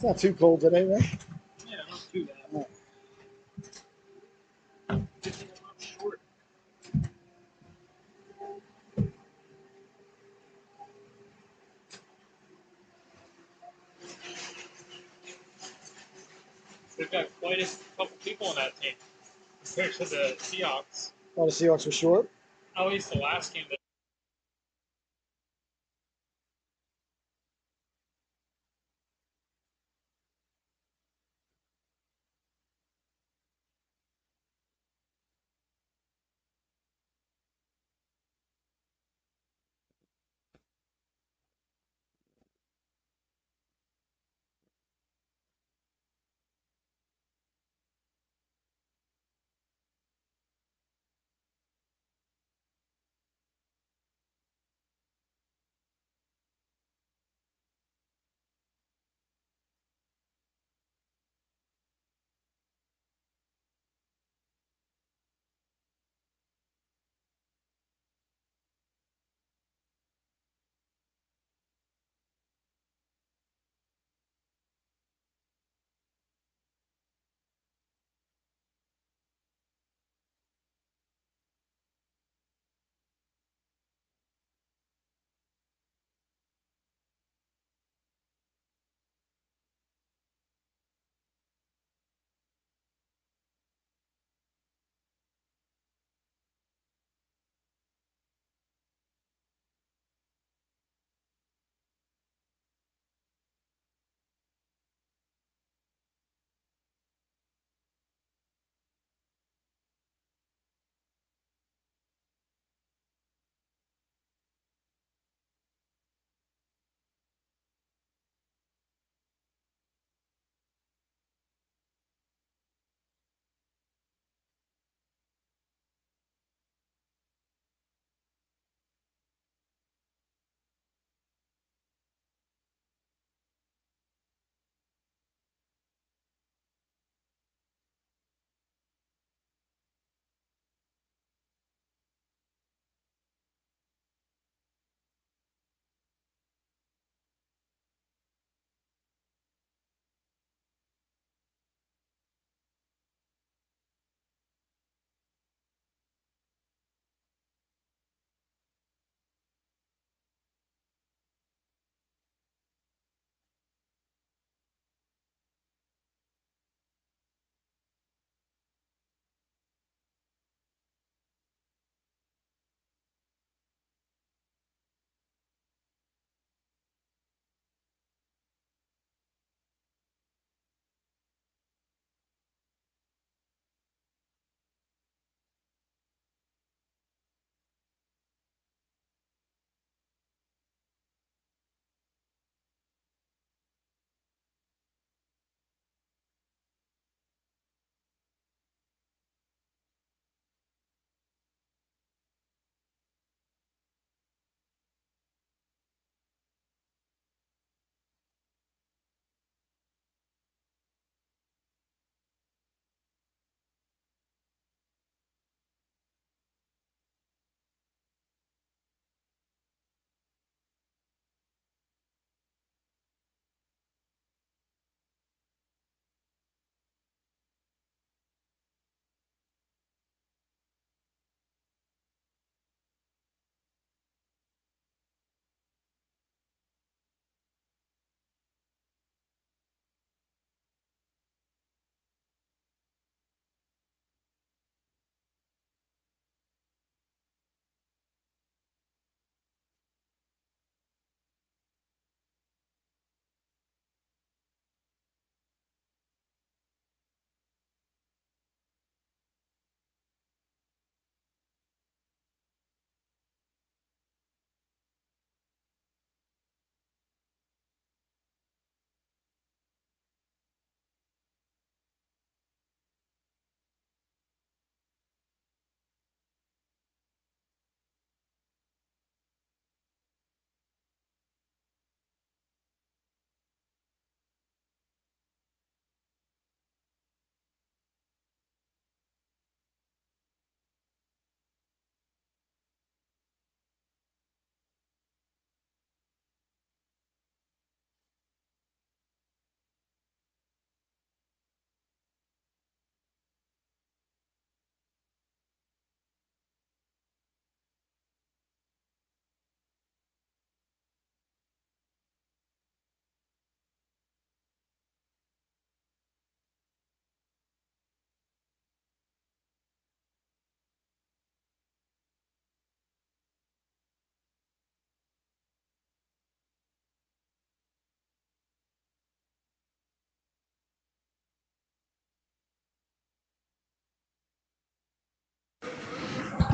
not too cold today, right? Yeah, not too bad. No. Good thing I'm not short. They've got quite a couple people on that team compared to the Seahawks. Oh, the Seahawks were short. At least the last game that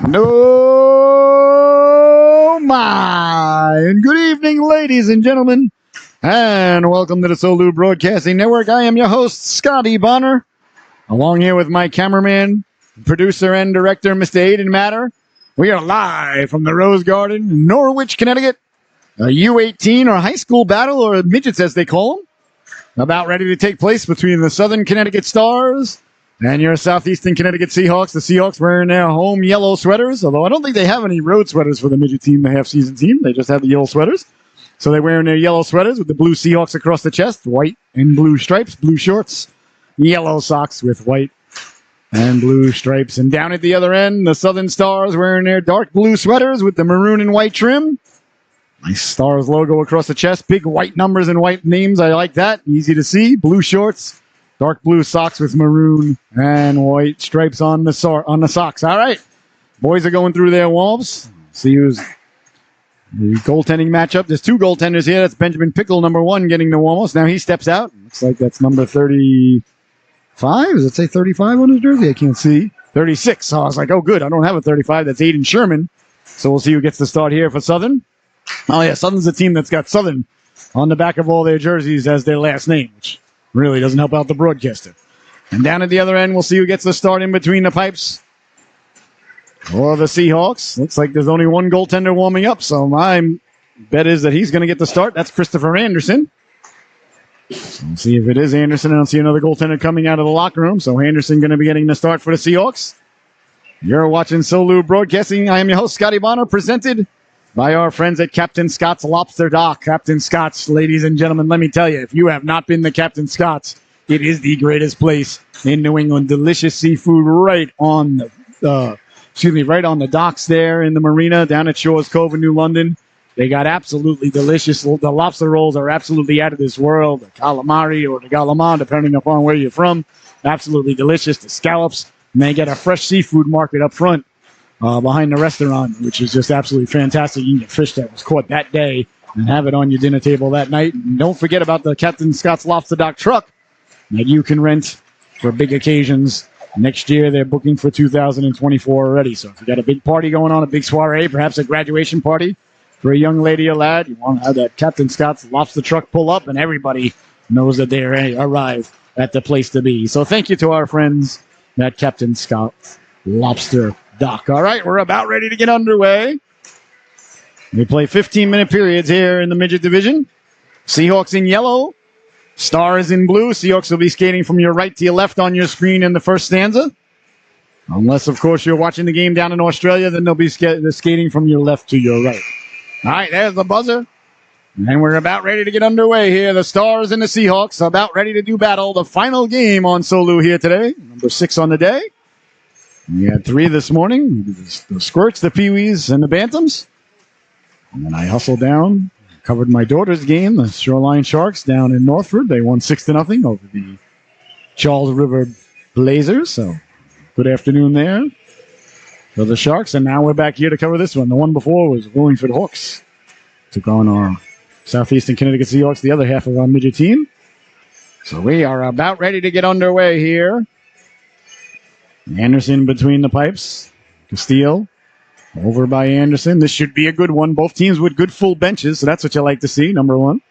No, my. And good evening, ladies and gentlemen, and welcome to the SoLu Broadcasting Network. I am your host, Scotty Bonner, along here with my cameraman, producer, and director, Mr. Aiden Matter. We are live from the Rose Garden in Norwich, Connecticut. A U18 or high school battle, or midgets as they call them, about ready to take place between the Southern Connecticut Stars and your Southeastern Connecticut Seahawks. The Seahawks wearing their home yellow sweaters, although I don't think they have any road sweaters for the midget team, the half-season team. They just have the yellow sweaters. So they're wearing their yellow sweaters with the blue Seahawks across the chest, white and blue stripes, blue shorts, yellow socks with white and blue stripes. And down at the other end, the Southern Stars wearing their dark blue sweaters with the maroon and white trim. Nice Stars logo across the chest, big white numbers and white names. I like that. Easy to see. Blue shorts, dark blue socks with maroon and white stripes on the socks. All right. Boys are going through their warm-ups. See who's the goaltending matchup. There's two goaltenders here. That's Benjamin Pickle, number 1, getting the warm-ups. Now he steps out. Looks like that's number 35. Does it say 35 on his jersey? I can't see. 36. So I was like, oh, good. I don't have a 35. That's Aiden Sherman. So we'll see who gets the start here for Southern. Oh, yeah, Southern's a team that's got Southern on the back of all their jerseys as their last name, which really doesn't help out the broadcaster. And down at the other end, we'll see who gets the start in between the pipes or the Seahawks. Looks like there's only one goaltender warming up, so my bet is that he's going to get the start. That's Christopher Anderson. So we'll see if it is Anderson. I don't see another goaltender coming out of the locker room, so Anderson going to be getting the start for the Seahawks. You're watching SoLu Broadcasting. I am your host, Scotty Bonner, presented by our friends at Captain Scott's Lobster Dock. Captain Scott's, ladies and gentlemen, let me tell you, if you have not been to Captain Scott's, it is the greatest place in New England. Delicious seafood right on the docks there in the marina down at Shores Cove in New London. They got absolutely delicious. The lobster rolls are absolutely out of this world. The calamari or the galamon, depending upon where you're from, absolutely delicious. The scallops, and they get a fresh seafood market up front. Behind the restaurant, which is just absolutely fantastic. You can get fish that was caught that day and have it on your dinner table that night. And don't forget about the Captain Scott's Lobster Dock truck that you can rent for big occasions. Next year, they're booking for 2024 already. So if you got a big party going on, a big soiree, perhaps a graduation party for a young lady or lad, you want to have that Captain Scott's Lobster truck pull up, and everybody knows that they arrive at the place to be. So thank you to our friends at Captain Scott's Lobster Dock. All right, we're about ready to get underway. We play 15-minute periods here in the midget division. Seahawks in yellow, Stars in blue. Seahawks will be skating from your right to your left on your screen in the first stanza. Unless, of course, you're watching the game down in Australia, then they'll be skating from your left to your right. All right, there's the buzzer. And we're about ready to get underway here. The Stars and the Seahawks about ready to do battle. The final game on SoLu here today, number 6 on the day. We had 3 this morning, the Squirts, the Pee-wees, and the Bantams. And then I hustled down, covered my daughter's game, the Shoreline Sharks down in Northford. They won 6-0 over the Charles River Blazers. So good afternoon there for the Sharks. And now we're back here to cover this one. The one before was Wallingford Hawks. Took on our Southeastern Connecticut Seahawks, the other half of our midget team. So we are about ready to get underway here. Anderson between the pipes. Castile over by Anderson. This should be a good one. Both teams with good full benches, so that's what you like to see, number 1.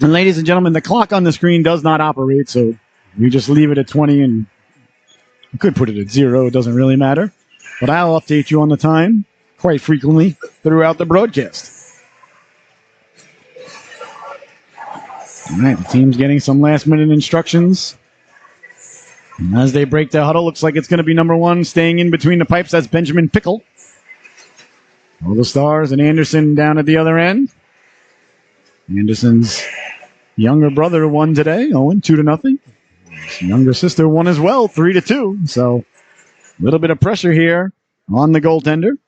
And ladies and gentlemen, the clock on the screen does not operate, so we just leave it at 20, and you could put it at 0. It doesn't really matter. But I'll update you on the time quite frequently throughout the broadcast. All right, the team's getting some last-minute instructions. And as they break their huddle, looks like it's going to be number 1 staying in between the pipes. That's Benjamin Pickle. All the Stars and Anderson down at the other end. Anderson's younger brother won today, Owen, 2-0. His younger sister won as well, 3-2. So a little bit of pressure here on the goaltender.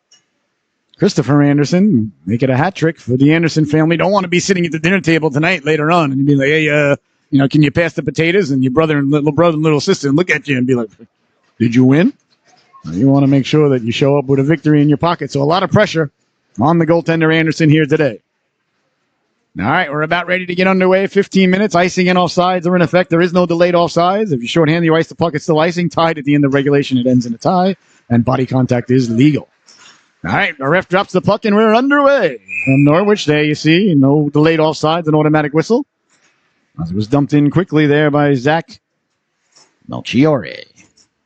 Christopher Anderson make it a hat trick for the Anderson family. Don't want to be sitting at the dinner table tonight later on and be like, hey, can you pass the potatoes? And your brother and little sister look at you and be like, did you win? You want to make sure that you show up with a victory in your pocket. So a lot of pressure on the goaltender Anderson here today. All right, we're about ready to get underway. 15 minutes. Icing and offsides are in effect. There is no delayed offsides. If you shorthand, you ice the puck, it's still icing. Tied at the end of regulation, it ends in a tie. and body contact is legal. All right, the ref drops the puck, and we're underway. From Norwich, there you see, no delayed offsides, an automatic whistle. As it was dumped in quickly there by Zach Melchiorre.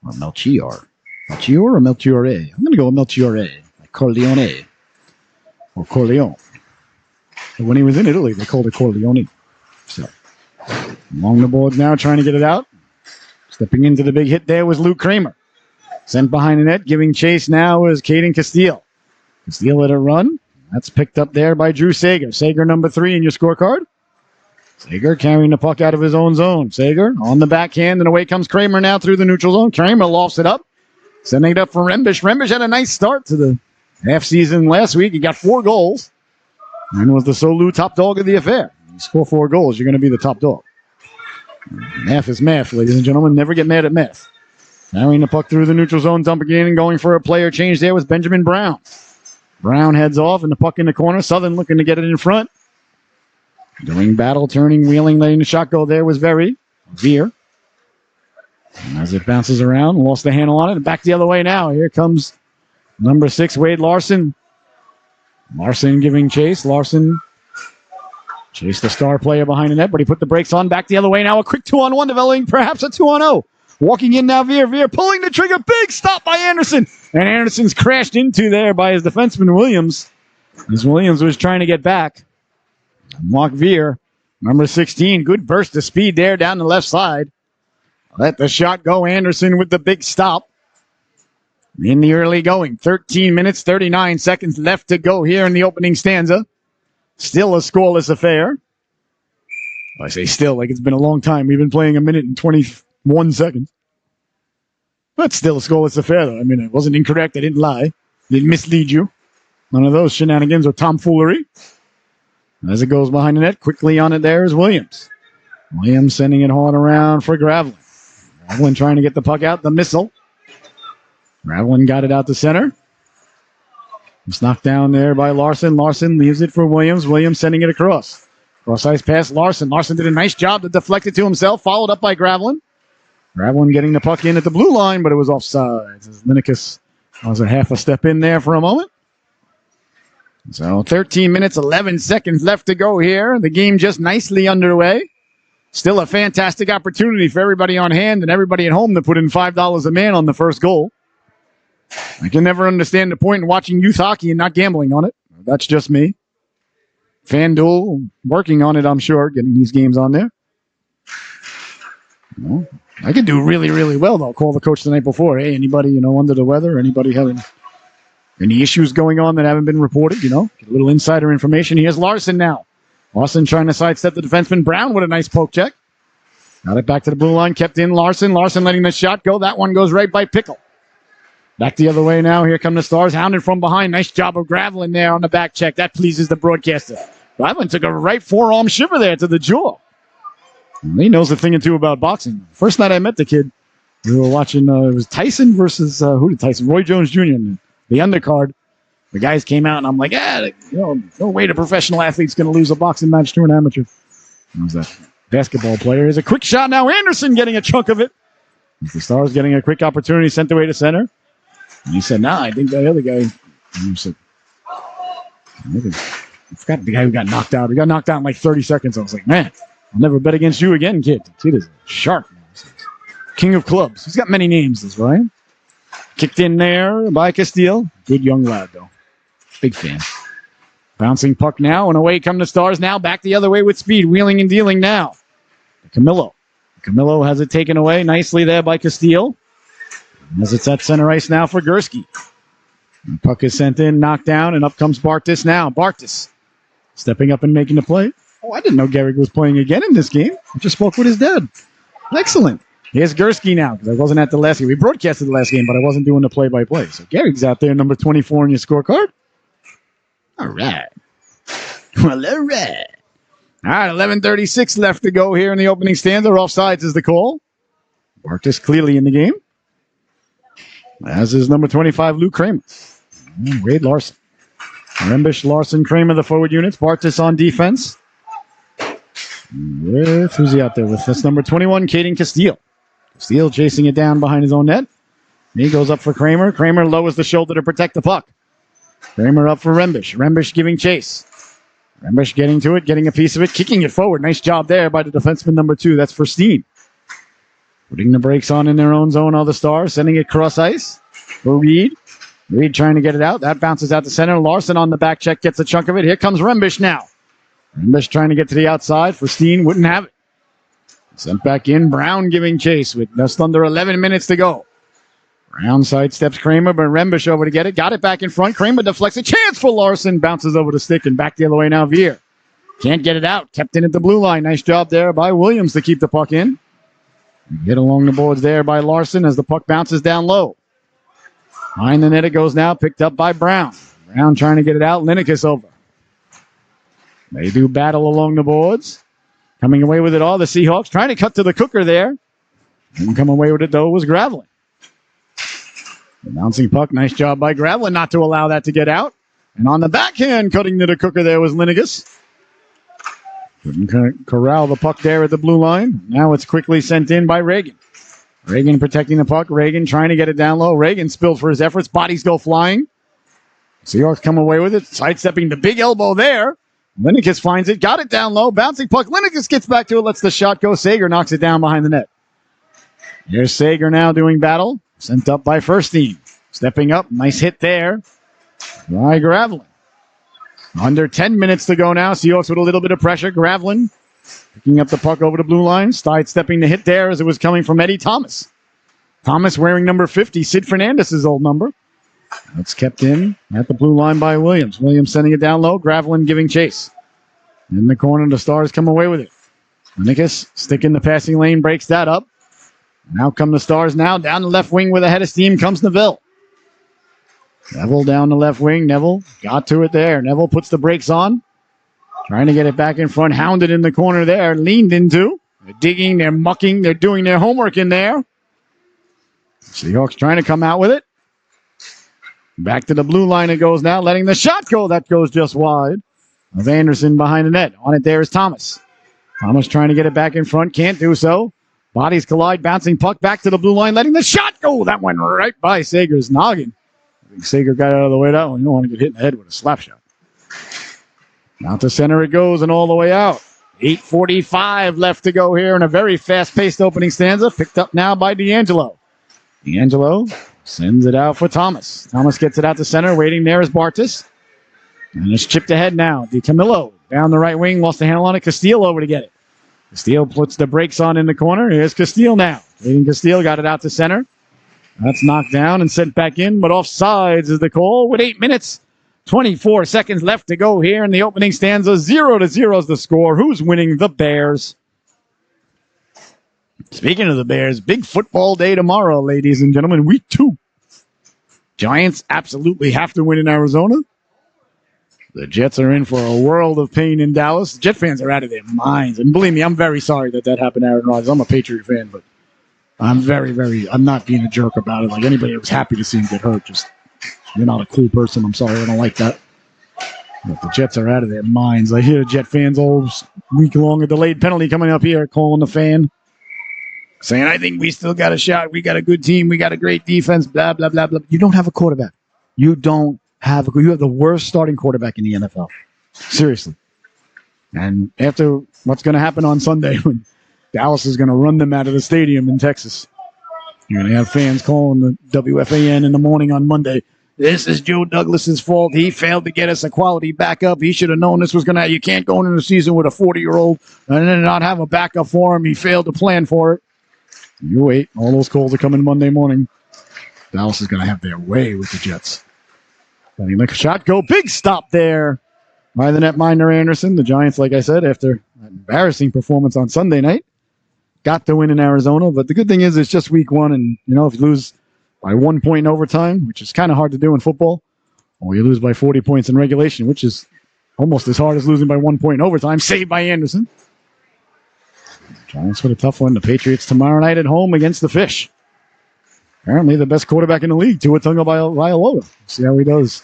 Or Melchior. Melchior or Melchiorre? I'm going to go with Melchiorre. Like Corleone. Or Corleone. But when he was in Italy, they called it Corleone. So, along the boards now, trying to get it out. Stepping into the big hit there was Luke Kramer. Sent behind the net, giving chase now is Caden Castile. Castile at a run. That's picked up there by Drew Sager. Sager number 3 in your scorecard. Sager carrying the puck out of his own zone. Sager on the backhand, and away comes Kramer now through the neutral zone. Kramer lofts it up, sending it up for Rembish. Rembish had a nice start to the half season last week. He got 4 goals and was the SoLu top dog of the affair. You score 4 goals, you're going to be the top dog. Math is math, ladies and gentlemen. Never get mad at math. Carrying the puck through the neutral zone, dumping it in, and going for a player change there was Benjamin Brown. Brown heads off, and the puck in the corner. Southern looking to get it in front. Doing battle, turning, wheeling, letting the shot go there was Veer. And as it bounces around, lost the handle on it, and back the other way now. Here comes number 6, Wade Larson. Larson giving chase. Larson chased the star player behind the net, but he put the brakes on. Back the other way now. A quick 2-on-1 developing, perhaps a 2-on-0. Walking in now, Veer pulling the trigger. Big stop by Anderson. And Anderson's crashed into there by his defenseman, Williams. As Williams was trying to get back. Mark Veer, number 16. Good burst of speed there down the left side. Let the shot go. Anderson with the big stop. In the early going. 13 minutes, 39 seconds left to go here in the opening stanza. Still a scoreless affair. I say still, like it's been a long time. We've been playing a minute and 21 seconds. But still a scoreless affair, though. I mean, it wasn't incorrect. I didn't lie. Didn't mislead you. None of those shenanigans or tomfoolery. As it goes behind the net, quickly on it there is Williams. Williams sending it hard around for Gravelin. Gravelin trying to get the puck out. The missile. Gravelin got it out to center. It's knocked down there by Larson. Larson leaves it for Williams. Williams sending it across. Cross-ice pass, Larson. Larson did a nice job to deflect it to himself, followed up by Gravelin. Gravelin getting the puck in at the blue line, but it was offside. Linekas was a half a step in there for a moment. So 13 minutes, 11 seconds left to go here. The game just nicely underway. Still a fantastic opportunity for everybody on hand and everybody at home to put in $5 a man on the first goal. I can never understand the point in watching youth hockey and not gambling on it. That's just me. FanDuel, working on it, I'm sure, getting these games on there. Well, I could do really, really well, though. Call the coach the night before. Hey, anybody, under the weather? Anybody having any issues going on that haven't been reported? Get a little insider information. Here's Larson now. Larson trying to sidestep the defenseman. Brown with a nice poke check. Got it back to the blue line. Kept in Larson. Larson letting the shot go. That one goes right by Pickle. Back the other way now. Here come the Stars. Hounded from behind. Nice job of Gravelin there on the back check. That pleases the broadcaster. Gravelin took a right forearm shiver there to the jaw. He knows a thing or two about boxing. First night I met the kid, we were watching, it was Tyson versus, who did Tyson? Roy Jones Jr. in the undercard. The guys came out, and I'm like, no way the professional athlete's going to lose a boxing match to an amateur. That was a basketball player. Here's a quick shot now. Anderson getting a chunk of it. The Stars getting a quick opportunity, sent away to center. And he said, I think the other guy, he said, I forgot the guy who got knocked out. He got knocked out in like 30 seconds. I was like, man, I'll never bet against you again, kid. Kid is sharp. King of clubs. He's got many names, this Ryan. Kicked in there by Castile. Good young lad, though. Big fan. Bouncing puck now, and away come the Stars now. Back the other way with speed. Wheeling and dealing now. Camillo. Camillo has it taken away nicely there by Castile. As it's at center ice now for Gursky. The puck is sent in, knocked down, and up comes Bartis now. Bartis stepping up and making the play. Oh, I didn't know Gehrig was playing again in this game. I just spoke with his dad. Excellent. Here's Gursky now, because I wasn't at the last game. We broadcasted the last game, but I wasn't doing the play-by-play. So Gehrig's out there, number 24 on your scorecard. All right. Well, all right. All right, 11:36 left to go here in the opening stanza. Offsides is the call. Bartis clearly in the game. As is number 25, Luke Kramer. Wade Larson. Rembish, Larson, Kramer, the forward units. Bartis on defense. Who's he out there with? That's number 21, Caden Castile. Castile chasing it down behind his own net. He goes up for Kramer. Kramer lowers the shoulder to protect the puck. Kramer up for Rembish. Rembish giving chase. Rembish getting to it, getting a piece of it, kicking it forward. Nice job there by the defenseman number 2. That's for Steen. Putting the brakes on in their own zone, all the Stars. Sending it cross ice for Reed. Reed trying to get it out. That bounces out to center. Larson on the back check gets a chunk of it. Here comes Rembish now. Rembish trying to get to the outside for Steen. Wouldn't have it. Sent back in. Brown giving chase with just under 11 minutes to go. Brown sidesteps Kramer, but Rembish over to get it. Got it back in front. Kramer deflects a chance for Larson. Bounces over the stick and back the other way now. Veer can't get it out. Kept in at the blue line. Nice job there by Williams to keep the puck in. Get along the boards there by Larson as the puck bounces down low. Behind the net it goes now. Picked up by Brown. Brown trying to get it out. Linekas over. They do battle along the boards. Coming away with it all. The Seahawks trying to cut to the cooker there. Didn't come away with it though. It was Gravelin. The bouncing puck, nice job by Gravelin not to allow that to get out. And on the backhand, cutting to the cooker there was Linegas. Couldn't corral the puck there at the blue line. Now it's quickly sent in by Reagan. Reagan protecting the puck. Reagan trying to get it down low. Reagan spilled for his efforts. Bodies go flying. Seahawks come away with it. Sidestepping the big elbow there. Linegas finds it. Got it down low. Bouncing puck. Linegas gets back to it. Lets the shot go. Sager knocks it down behind the net. Here's Sager now doing battle. Sent up by Furstein. Stepping up. Nice hit there by Gravelin. Under 10 minutes to go now. Seahawks with a little bit of pressure. Gravelin picking up the puck over the blue line. Sidestepping the hit there as it was coming from Eddie Thomas. Thomas wearing number 50. Sid Fernandez's old number. That's kept in at the blue line by Williams. Williams sending it down low. Gravelin giving chase. In the corner, the Stars come away with it. Linekas stick in the passing lane. Breaks that up. Now come the Stars now. Down the left wing with a head of steam comes Neville. Neville down the left wing. Neville got to it there. Neville puts the brakes on. Trying to get it back in front. Hounded in the corner there. Leaned into. They're digging. They're mucking. They're doing their homework in there. Seahawks trying to come out with it. Back to the blue line it goes now. Letting the shot go. That goes just wide. Of Anderson behind the net. On it there is Thomas. Thomas trying to get it back in front. Can't do so. Bodies collide, bouncing puck back to the blue line, letting the shot go. That went right by Sager's noggin. I think Sager got out of the way that one. You don't want to get hit in the head with a slap shot. Out to center it goes and all the way out. 8:45 left to go here in a very fast-paced opening stanza. Picked up now by D'Angelo. D'Angelo sends it out for Thomas. Thomas gets it out to center. Waiting there is Bartis. And it's chipped ahead now. DiCamillo down the right wing. Lost the handle on it. Castile over to get it. Castile puts the brakes on in the corner. Here's Castile now. Aiden Castile got it out to center. That's knocked down and sent back in, but offsides is the call with 8 minutes, 24 seconds left to go here in the opening stanza. 0-0 is the score. Who's winning? The Bears. Speaking of the Bears, big football day tomorrow, ladies and gentlemen. Week 2. Giants absolutely have to win in Arizona. The Jets are in for a world of pain in Dallas. Jet fans are out of their minds. And believe me, I'm very sorry that happened to Aaron Rodgers. I'm a Patriot fan, but I'm I'm not being a jerk about it. Like anybody that was happy to see him get hurt, just, you're not a cool person. I'm sorry. I don't like that. But the Jets are out of their minds. I hear Jet fans all week long, a delayed penalty coming up here, calling the fan, saying, I think we still got a shot. We got a good team. We got a great defense, blah, blah, blah, blah. You don't have a quarterback. You have the worst starting quarterback in the NFL. Seriously. And after what's going to happen on Sunday when Dallas is going to run them out of the stadium in Texas, you're going to have fans calling the WFAN in the morning on Monday, this is Joe Douglas's fault. He failed to get us a quality backup. He should have known this was going to happen. You can't go into the season with a 40-year-old and then not have a backup for him. He failed to plan for it. You wait. All those calls are coming Monday morning. Dallas is going to have their way with the Jets. Letting the shot go. Big stop there by the netminder Anderson. The Giants, like I said, after an embarrassing performance on Sunday night, got the win in Arizona. But the good thing is it's just week 1. And, if you lose by 1 point in overtime, which is kind of hard to do in football, or you lose by 40 points in regulation, which is almost as hard as losing by 1 point in overtime, saved by Anderson. Giants with a tough one. The Patriots tomorrow night at home against the Fish. Apparently the best quarterback in the league, Tua Tagovailoa. See how he does.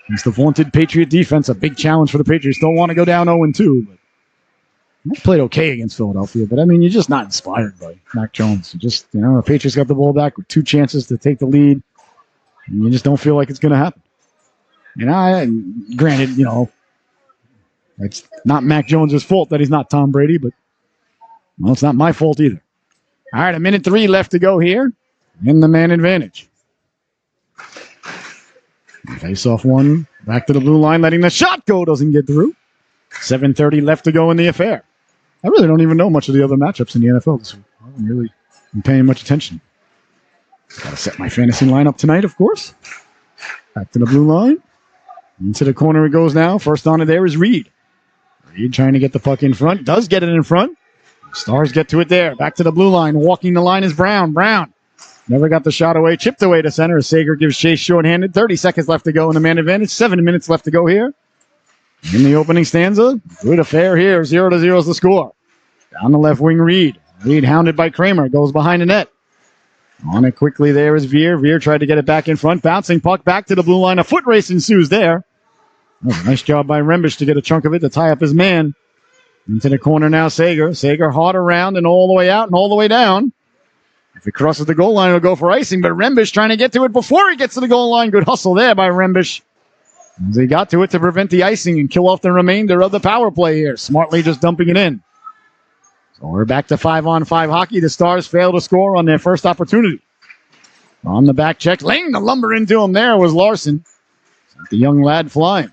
Against the vaunted Patriot defense, a big challenge for the Patriots. Don't want to go down 0-2. But He played okay against Philadelphia, but I mean, you're just not inspired by Mac Jones. You just, the Patriots got the ball back with 2 chances to take the lead, and you just don't feel like it's going to happen. Granted, it's not Mac Jones' fault that he's not Tom Brady, but, well, it's not my fault either. All right, 1:03 left to go here in the man advantage. Face off one, back to the blue line, letting the shot go, doesn't get through. 7:30 left to go in the affair. I really don't even know much of the other matchups in the NFL this week. I haven't really been paying much attention. Got to set my fantasy lineup tonight, of course. Back to the blue line. Into the corner it goes now. First on it there is Reed. Reed trying to get the puck in front. Does get it in front. Stars get to it there. Back to the blue line. Walking the line is Brown. Brown never got the shot away. Chipped away to center. Sager gives chase shorthanded. 30 seconds left to go in the man advantage. 7 minutes left to go here. In the opening stanza, good affair here. 0-0 is the score. Down the left wing, Reed. Reed hounded by Kramer. Goes behind the net. On it quickly there is Veer. Veer tried to get it back in front. Bouncing puck back to the blue line. A foot race ensues there. That was a nice job by Rembish to get a chunk of it to tie up his man. Into the corner now, Sager. Sager hard around and all the way out and all the way down. If it crosses the goal line, it'll go for icing, but Rembish trying to get to it before he gets to the goal line. Good hustle there by Rembish. As he got to it to prevent the icing and kill off the remainder of the power play here. Smartly just dumping it in. So we're back to 5-on-5 hockey. The Stars failed to score on their first opportunity. On the back check, laying the lumber into him there was Larson. Sent the young lad flying.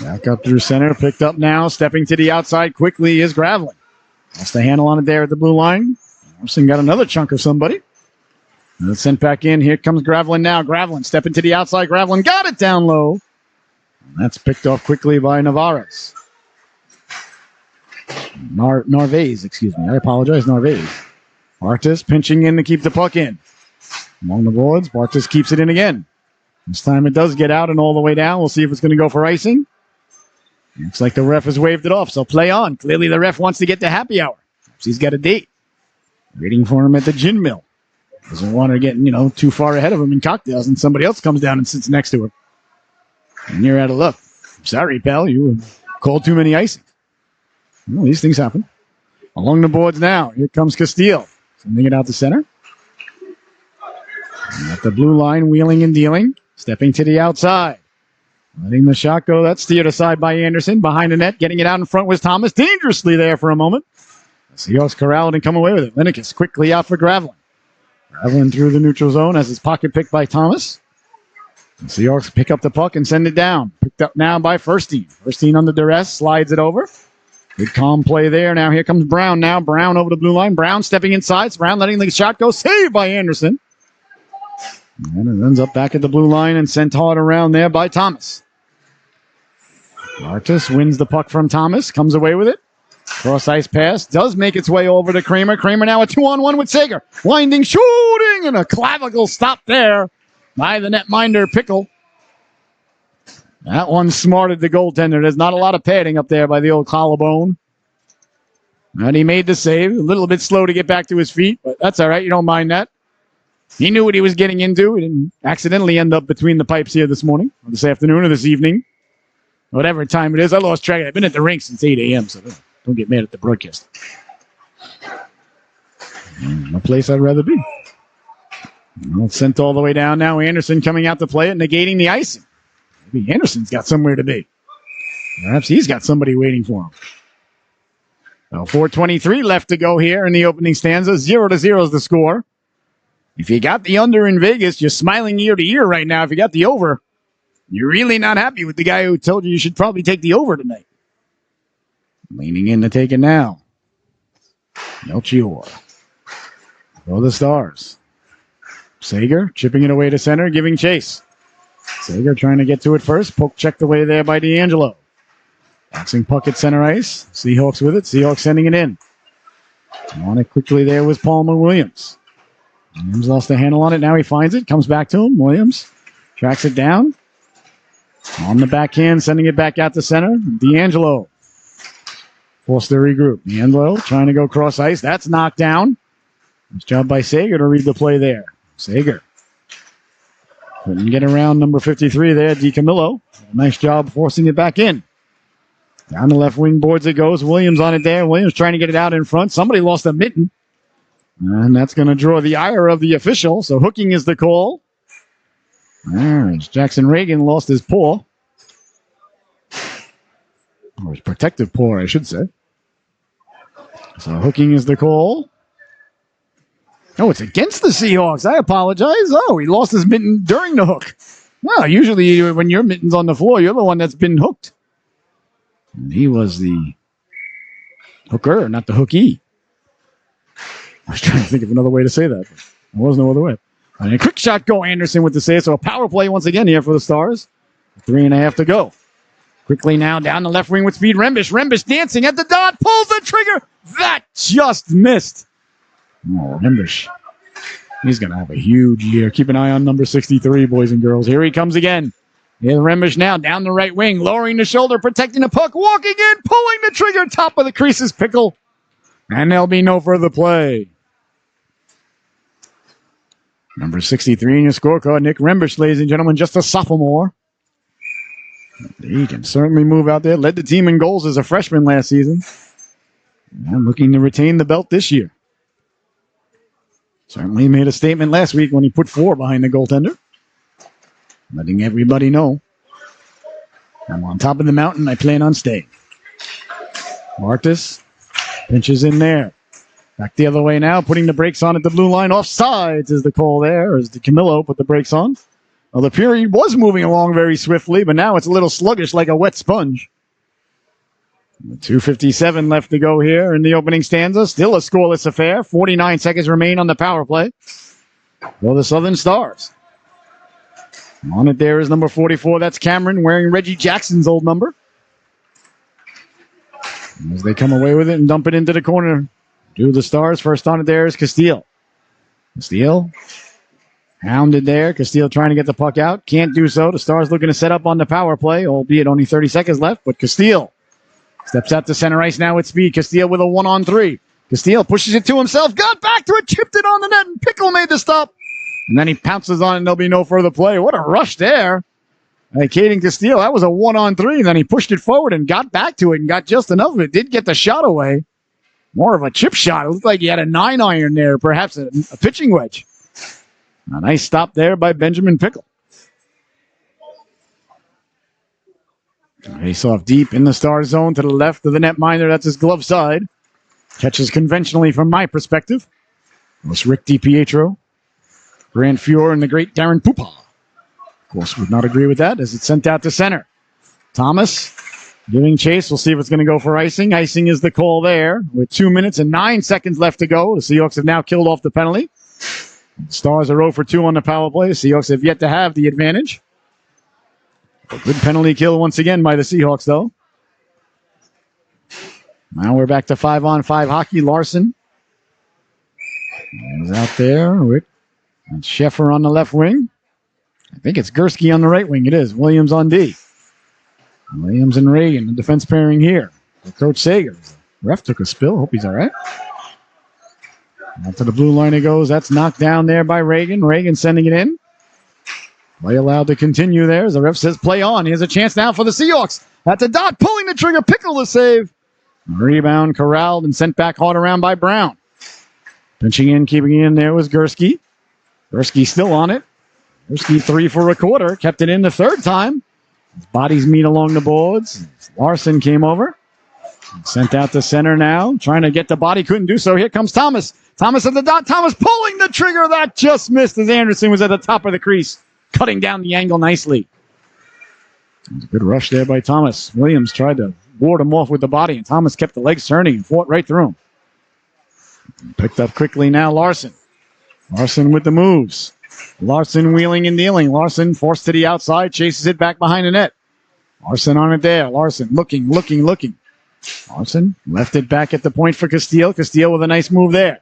Back up through center, picked up now, stepping to the outside quickly is Graveling. Lost the handle on it there at the blue line. Larson got another chunk of somebody. And it's sent back in. Here comes Graveling now. Graveling stepping to the outside. Graveling got it down low. And that's picked off quickly by Narvaez. Narvaez, excuse me. I apologize, Narvaez. Bartas pinching in to keep the puck in. Along the boards, Bartas keeps it in again. This time it does get out and all the way down. We'll see if it's going to go for icing. Looks like the ref has waved it off, so play on. Clearly the ref wants to get to happy hour. He's got a date. Waiting for him at the gin mill. Doesn't want to get, too far ahead of him in cocktails, and somebody else comes down and sits next to him. And you're out of luck. Sorry, pal, you called too many icing. Well, these things happen. Along the boards now. Here comes Castile. Sending it out to center. And at the blue line, wheeling and dealing. Stepping to the outside. Letting the shot go. That's steered aside by Anderson. Behind the net. Getting it out in front was Thomas. Dangerously there for a moment. The Seahawks corralled and come away with it. Linekas quickly out for Graveling. Graveling through the neutral zone as his pocket picked by Thomas. The Seahawks pick up the puck and send it down. Picked up now by Furstein. Furstein under duress. Slides it over. Good calm play there. Now here comes Brown now. Brown over the blue line. Brown stepping inside. Brown letting the shot go. Saved by Anderson. And it ends up back at the blue line and sent hard around there by Thomas. Martus wins the puck from Thomas. Comes away with it. Cross ice pass. Does make its way over to Kramer. Kramer now a 2-on-1 with Sager. Winding, shooting, and a clavicle stop there by the netminder Pickle. That one smarted the goaltender. There's not a lot of padding up there by the old collarbone. And he made the save. A little bit slow to get back to his feet, but that's all right. You don't mind that. He knew what he was getting into. He didn't accidentally end up between the pipes here this morning, or this afternoon, or this evening. Whatever time it is. I lost track. I've been at the rink since 8 a.m., so don't get mad at the broadcast. A place I'd rather be. Well, it's sent all the way down now. Anderson coming out to play it, negating the icing. Maybe Anderson's got somewhere to be. Perhaps he's got somebody waiting for him. Well, 4:23 left to go here in the opening stanza. 0-0 is the score. If you got the under in Vegas, you're smiling ear to ear right now. If you got the over, you're really not happy with the guy who told you should probably take the over tonight. Leaning in to take it now. Melchior. For the Stars. Sager chipping it away to center, giving chase. Sager trying to get to it first. Poke checked away there by D'Angelo. Bouncing puck at center ice. Seahawks with it. Seahawks sending it in. On it quickly there was Palmer Williams. Williams lost the handle on it. Now he finds it. Comes back to him. Williams tracks it down. On the backhand, sending it back out to center. D'Angelo. Forced to regroup. D'Angelo trying to go cross ice. That's knocked down. Nice job by Sager to read the play there. Sager. Couldn't get around number 53 there, DiCamillo. Nice job forcing it back in. Down the left wing boards it goes. Williams on it there. Williams trying to get it out in front. Somebody lost a mitten. And that's going to draw the ire of the official. So hooking is the call. Jackson Reagan lost his paw. Or his protective paw, I should say. So hooking is the call. Oh, it's against the Seahawks. I apologize. Oh, he lost his mitten during the hook. Well, usually when your mitten's on the floor, you're the one that's been hooked. And he was the hooker, not the hookee. I was trying to think of another way to say that. There was no other way. And a quick shot go Anderson with the save. So a power play once again here for the Stars. 3.5 to go. Quickly now down the left wing with speed. Rembish dancing at the dot. Pulls the trigger. That just missed. Oh, Rembish. He's going to have a huge year. Keep an eye on number 63, boys and girls. Here he comes again. Here's Rembish now down the right wing. Lowering the shoulder, protecting the puck. Walking in, pulling the trigger. Top of the crease is Pickle. And there'll be no further play. Number 63 in your scorecard, Nick Rembish, ladies and gentlemen, just a sophomore. He can certainly move out there. Led the team in goals as a freshman last season. And looking to retain the belt this year. Certainly made a statement last week when he put 4 behind the goaltender. Letting everybody know I'm on top of the mountain. I plan on staying. Marcus pinches in there. Back the other way now, putting the brakes on at the blue line. Offsides is the call there, as the Camillo put the brakes on. Well, the period was moving along very swiftly, but now it's a little sluggish like a wet sponge. 2:57 left to go here in the opening stanza. Still a scoreless affair. 49 seconds remain on the power play for the Southern Stars. On it there is number 44. That's Cameron wearing Reggie Jackson's old number. As they come away with it and dump it into the corner. Do the Stars. First on it there is Castile. Castile hounded there. Castile trying to get the puck out. Can't do so. The Stars looking to set up on the power play, albeit only 30 seconds left. But Castile steps out to center ice now with speed. Castile with a 1-on-3. Castile pushes it to himself. Got back to it. Chipped it on the net. And Pickle made the stop. And then he pounces on it and there'll be no further play. What a rush there. Caden Castile. That was a 1-on-3. And then he pushed it forward and got back to it and got just enough of it. Did get the shot away. More of a chip shot. It looked like he had a 9-iron there, perhaps a pitching wedge. A nice stop there by Benjamin Pickle. Face off deep in the Star zone to the left of the netminder. That's his glove side. Catches conventionally from my perspective. It was Rick DiPietro, Grant Fuhr, and the great Darren Pupa. Of course, would not agree with that as it's sent out to center. Thomas giving chase. We'll see if it's going to go for icing. Icing is the call there with 2 minutes and 9 seconds left to go. The Seahawks have now killed off the penalty. The Stars are 0 for 2 on the power play. The Seahawks have yet to have the advantage. A good penalty kill once again by the Seahawks, though. Now we're back to 5-on-5 hockey. Larson is out there with Sheffer on the left wing. I think it's Gursky on the right wing. It is. Williams on D. Williams and Reagan, the defense pairing here. Coach Sager. Ref took a spill. Hope he's all right. Out to the blue line it goes. That's knocked down there by Reagan. Reagan sending it in. Play allowed to continue there as the ref says play on. Here's a chance now for the Seahawks. That's a dot. Pulling the trigger. Pickle the save. Rebound corralled and sent back hard around by Brown. Pinching in, keeping it in there was Gursky. Gursky still on it. Gursky 3 for a quarter. Kept it in the third time. His bodies meet along the boards. Larson came over. Sent out to center now. Trying to get the body. Couldn't do so. Here comes Thomas. Thomas at the dot. Thomas pulling the trigger. That just missed as Anderson was at the top of the crease. Cutting down the angle nicely. It was a good rush there by Thomas. Williams tried to ward him off with the body. And Thomas kept the legs turning and fought right through him. Picked up quickly now Larson. Larson with the moves. Larson wheeling and dealing. Larson forced to the outside. Chases it back behind the net. Larson on it there. Larson looking. Larson left it back at the point for Castile. Castile with a nice move there.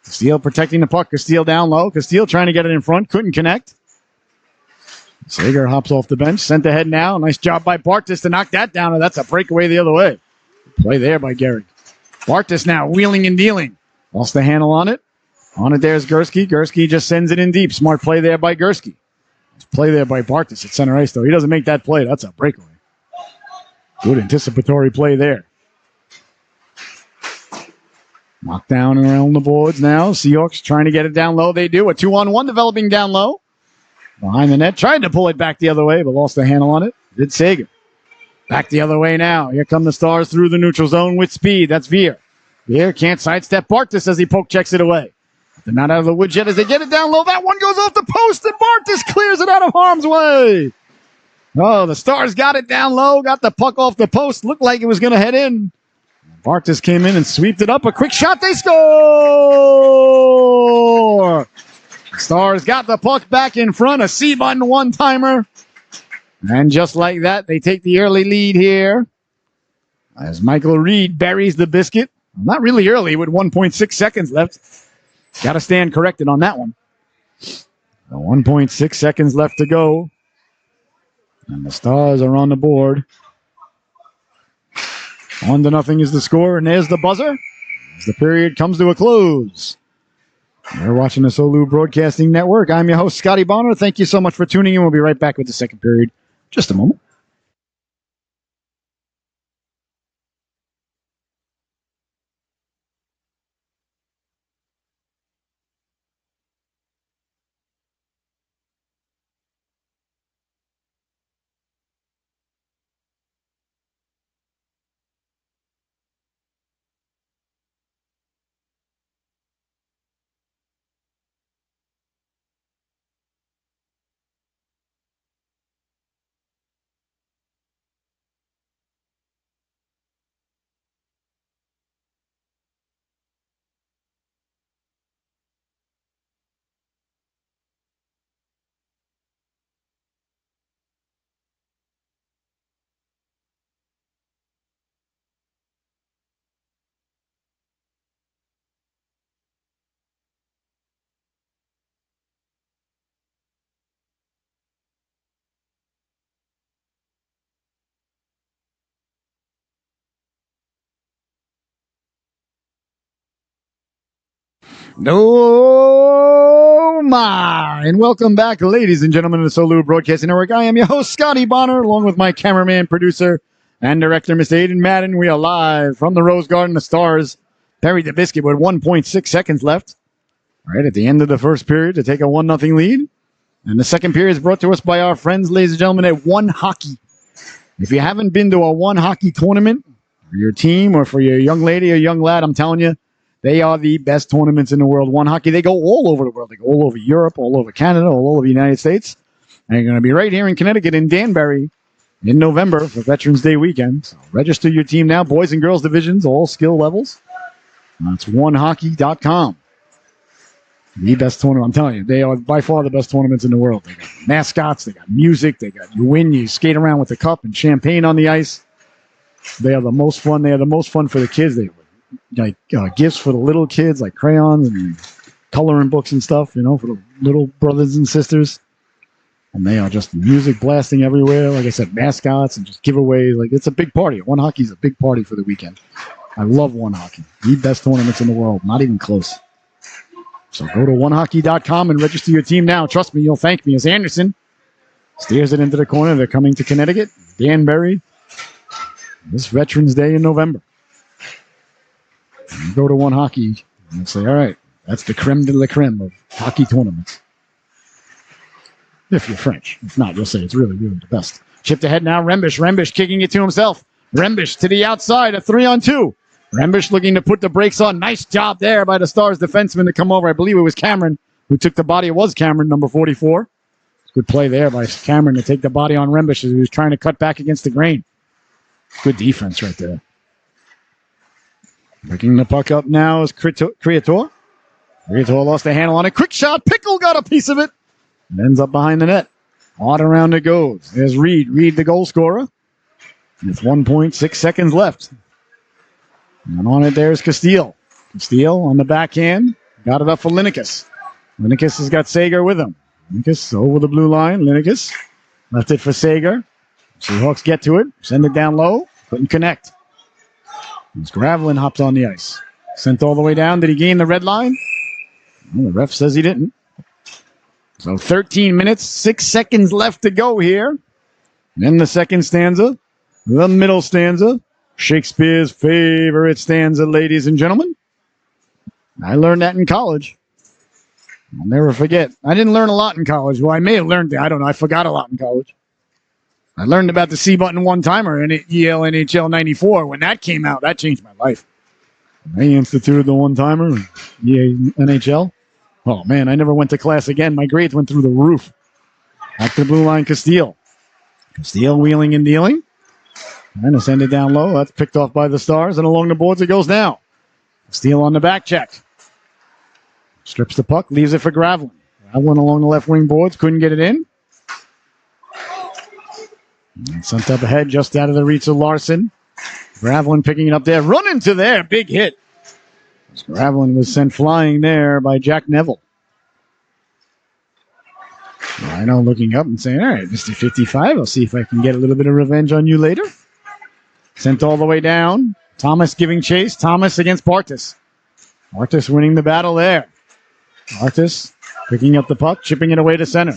Castile protecting the puck. Castile down low. Castile trying to get it in front. Couldn't connect. Sager hops off the bench. Sent ahead now. Nice job by Bartis to knock that down. And that's a breakaway the other way. Play there by Gehrig. Bartis now wheeling and dealing. Lost the handle on it. On it there's Gursky. Gursky just sends it in deep. Smart play there by Gursky. Play there by Bartis at center ice, though. He doesn't make that play. That's a breakaway. Good anticipatory play there. Knocked down and around the boards now. Seahawks trying to get it down low. They do. A 2-on-1 developing down low. Behind the net. Tried to pull it back the other way, but lost the handle on it. Did Sager. Back the other way now. Here come the Stars through the neutral zone with speed. That's Veer. Veer can't sidestep Bartis as he poke checks it away. They're not out of the woods yet as they get it down low. That one goes off the post and Bartis clears it out of harm's way. Oh, the Stars got it down low. Got the puck off the post. Looked like it was going to head in. Bartis came in and sweeped it up. A quick shot. They score! Stars got the puck back in front. A C-button one-timer. And just like that, they take the early lead here. As Michael Reed buries the biscuit. Not really early with 1.6 seconds left. Got to stand corrected on that one. 1.6 seconds left to go. And the Stars are on the board. 1-0 is the score, and there's the buzzer as the period comes to a close. You're watching the SoLu Broadcasting Network. I'm your host, Scotty Bonner. Thank you so much for tuning in. We'll be right back with the second period. Just a moment. Oh my! And welcome back, ladies and gentlemen, to the SoLu Broadcasting Network. I am your host, Scotty Bonner, along with my cameraman, producer, and director, Mr. Aiden Madden. We are live from the Rose Garden. The Stars buried the biscuit with 1.6 seconds left. Right at the end of the first period to take a 1-0 lead. And the second period is brought to us by our friends, ladies and gentlemen, at One Hockey. If you haven't been to a One Hockey tournament for your team or for your young lady or young lad, I'm telling you, they are the best tournaments in the world. One Hockey, they go all over the world. They go all over Europe, all over Canada, all over the United States. And they're going to be right here in Connecticut in Danbury in November for Veterans Day weekend. So register your team now. Boys and girls divisions, all skill levels. That's onehockey.com. The best tournament. I'm telling you, they are by far the best tournaments in the world. They got mascots. They got music. They got you win. You skate around with the cup and champagne on the ice. They are the most fun. They are the most fun for the kids. They like gifts for the little kids, like crayons and coloring books and stuff, you know, for the little brothers and sisters. And they are just music blasting everywhere. Like I said, mascots and just giveaways. Like, it's a big party. One Hockey is a big party for the weekend. I love One Hockey. The best tournaments in the world. Not even close. So go to onehockey.com and register your team now. Trust me, you'll thank me. As Anderson steers it into the corner. They're coming to Connecticut, Danbury, this Veterans Day in November. You go to One Hockey and say, all right, that's the creme de la creme of hockey tournaments. If you're French. If not, you'll say it's really, really the best. Chipped ahead now, Rembish. Rembish kicking it to himself. Rembish to the outside, a 3-on-2. Rembish looking to put the brakes on. Nice job there by the Stars defenseman to come over. I believe it was Cameron who took the body. It was Cameron, number 44. Good play there by Cameron to take the body on Rembish as he was trying to cut back against the grain. Good defense right there. Picking the puck up now is Creator. Creator lost the handle on it. Quick shot. Pickle got a piece of it. And ends up behind the net. On around it goes. There's Reed. Reed, the goal scorer. With 1.6 seconds left. And on it, there's Castile. Castile on the backhand. Got it up for Linekas. Linekas has got Sager with him. Linekas over the blue line. Linekas left it for Sager. Seahawks get to it. Send it down low. Couldn't connect. As Gravelin hopped on the ice. Sent all the way down. Did he gain the red line? Well, the ref says he didn't. So 13 minutes, 6 seconds left to go here. And in the second stanza. The middle stanza, Shakespeare's favorite stanza, ladies and gentlemen. I learned that in college. I'll never forget. I didn't learn a lot in college. Well, I may have learned it. I don't know. I forgot a lot in college. I learned about the C button one-timer in EL NHL 94. When that came out, that changed my life. They instituted the one-timer in EA NHL. Oh, man, I never went to class again. My grades went through the roof. Back to the blue line, Castile. Castile wheeling and dealing. And to send it down low. That's picked off by the Stars. And along the boards it goes now. Castile on the back check. Strips the puck, leaves it for Gravelin. Gravelin along the left wing boards, couldn't get it in. And sent up ahead, just out of the reach of Larson. Gravelin picking it up there, running to there, big hit. Gravelin was sent flying there by Jack Neville. Rhino looking up and saying, all right, Mr. 55, I'll see if I can get a little bit of revenge on you later. Sent all the way down. Thomas giving chase. Thomas against Bartas. Bartas winning the battle there. Bartas picking up the puck, chipping it away to center.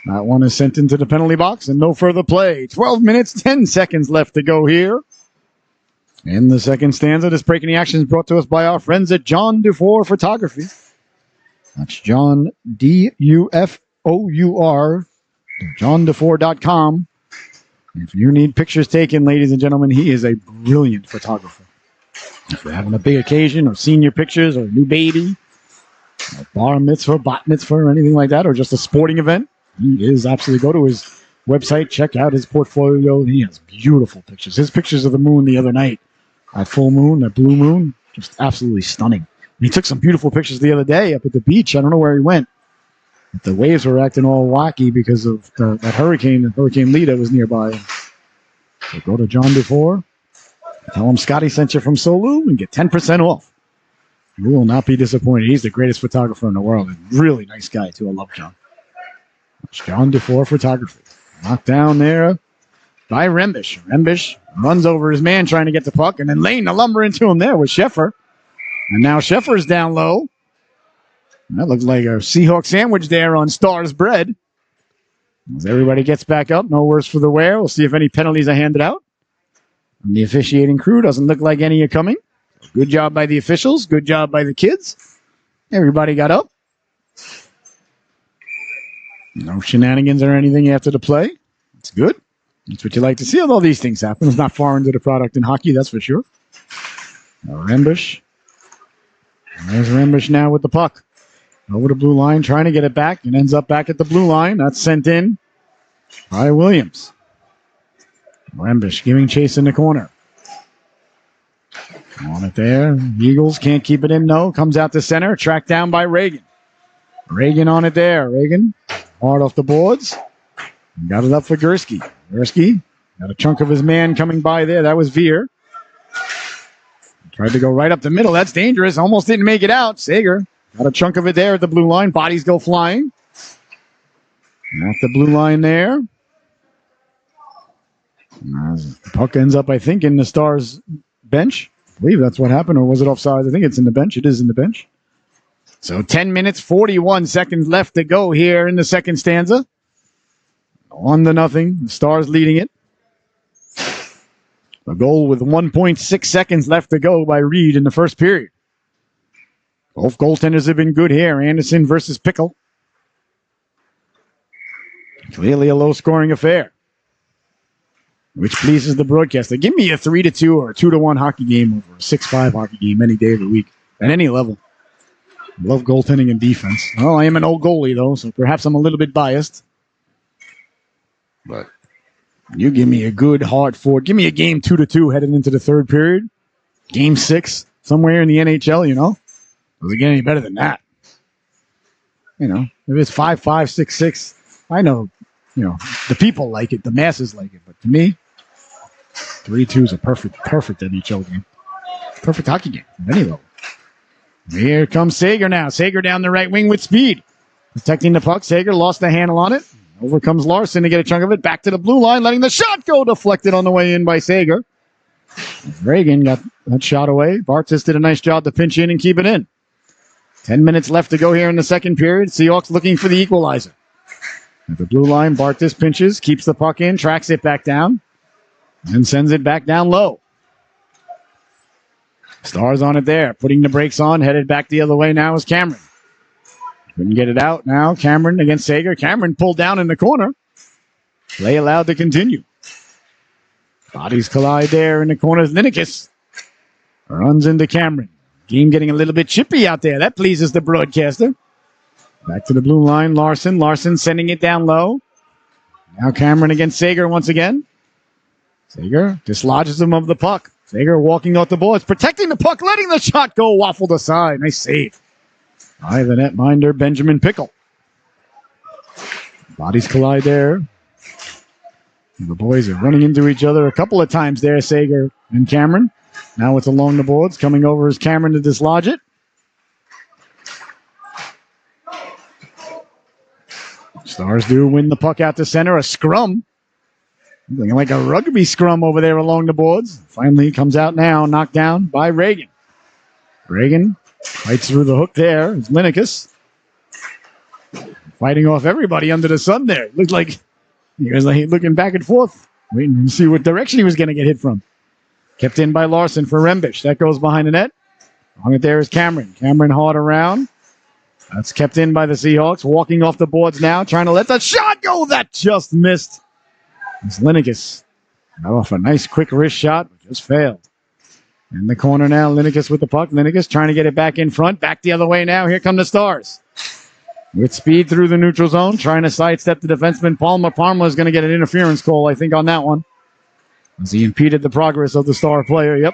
That one is sent into the penalty box and no further play. 12 minutes, 10 seconds left to go here. In the second stanza, this breaking action is brought to us by our friends at John Dufour Photography. That's John, D-U-F-O-U-R, JohnDufour.com. If you need pictures taken, ladies and gentlemen, he is a brilliant photographer. If you're having a big occasion or senior pictures or a new baby, or bar mitzvah, bat mitzvah, or anything like that, or just a sporting event, he is absolutely, go to his website, check out his portfolio. He has beautiful pictures. His pictures of the moon the other night, that full moon, that blue moon, just absolutely stunning. And he took some beautiful pictures the other day up at the beach. I don't know where he went. But the waves were acting all wacky because of that hurricane. Hurricane Lita was nearby. So go to John Dufour. Tell him Scotty sent you from SoLu and get 10% off. You will not be disappointed. He's the greatest photographer in the world. And really nice guy, too. I love John. That's John Dufour Photography. Knocked down there by Rembish. Rembish runs over his man trying to get the puck, and then laying the lumber into him there with Sheffer. And now Sheffer's down low. That looks like a Seahawk sandwich there on Star's bread. As everybody gets back up, no worse for the wear. We'll see if any penalties are handed out. And the officiating crew doesn't look like any are coming. Good job by the officials. Good job by the kids. Everybody got up. No shenanigans or anything after the play. That's good. That's what you like to see. Although these things happen. It's not foreign to the product in hockey, that's for sure. Rembish. There's Rembish now with the puck. Over the blue line, trying to get it back, and ends up back at the blue line. That's sent in by Williams. Rembish giving chase in the corner. On it there. Eagles can't keep it in, no. Comes out to center, tracked down by Reagan. Reagan on it there. Reagan hard off the boards. Got it up for Gursky. Gursky got a chunk of his man coming by there. That was Veer. Tried to go right up the middle. That's dangerous. Almost didn't make it out. Sager got a chunk of it there at the blue line. Bodies go flying. At the blue line there. The puck ends up, I think, in the Stars bench. I believe that's what happened, or was it offside? I think it's in the bench. It is in the bench. So 10 minutes, 41 seconds left to go here in the second stanza. 1-0. The Stars leading it. A goal with 1.6 seconds left to go by Reed in the first period. Both goaltenders have been good here. Anderson versus Pickle. Clearly a low-scoring affair, which pleases the broadcaster. Give me a 3-2 or a 2-1 hockey game over a 6-5 hockey game any day of the week at any level. I love goaltending and defense. Well, I am an old goalie, though, so perhaps I'm a little bit biased. But you give me a good, hard fought. Give me a game 2-2 heading into the third period. Game 6, somewhere in the NHL, you know. Does it get any better than that? You know, if it's 5-5, 6-6, I know, you know, the people like it, the masses like it. But to me, 3-2 is a perfect NHL game. Perfect hockey game at any level. Here comes Sager now. Sager down the right wing with speed. Protecting the puck. Sager lost the handle on it. Over comes Larson to get a chunk of it. Back to the blue line, letting the shot go. Deflected on the way in by Sager. Reagan got that shot away. Bartas did a nice job to pinch in and keep it in. 10 minutes left to go here in the second period. Seahawks looking for the equalizer. At the blue line, Bartis pinches, keeps the puck in, tracks it back down, and sends it back down low. Stars on it there, putting the brakes on, headed back the other way now is Cameron. Couldn't get it out now. Cameron against Sager. Cameron pulled down in the corner. Play allowed to continue. Bodies collide there in the corner. Linekas runs into Cameron. Game getting a little bit chippy out there. That pleases the broadcaster. Back to the blue line. Larson. Larson sending it down low. Now Cameron against Sager once again. Sager dislodges him of the puck. Sager walking off the boards, protecting the puck, letting the shot go waffled aside. Nice save by the netminder, Benjamin Pickle. Bodies collide there. The boys are running into each other a couple of times there, Sager and Cameron. Now it's along the boards. Coming over is Cameron to dislodge it. Stars do win the puck out to center. A scrum. Looking like a rugby scrum over there along the boards. Finally comes out now, knocked down by Reagan. Reagan fights through the hook there. It's Linekas. Fighting off everybody under the sun there. Looked like he was looking back and forth, waiting to see what direction he was going to get hit from. Kept in by Larson for Rembish. That goes behind the net. On it there is Cameron. Cameron hard around. That's kept in by the Seahawks. Walking off the boards now, trying to let the shot go. That just missed. It's Linekas. Got off a nice quick wrist shot, but just failed. In the corner now, Linekas with the puck. Linekas trying to get it back in front. Back the other way now. Here come the Stars. With speed through the neutral zone, trying to sidestep the defenseman. Palmer is going to get an interference call, I think, on that one. As he impeded the progress of the Star player. Yep.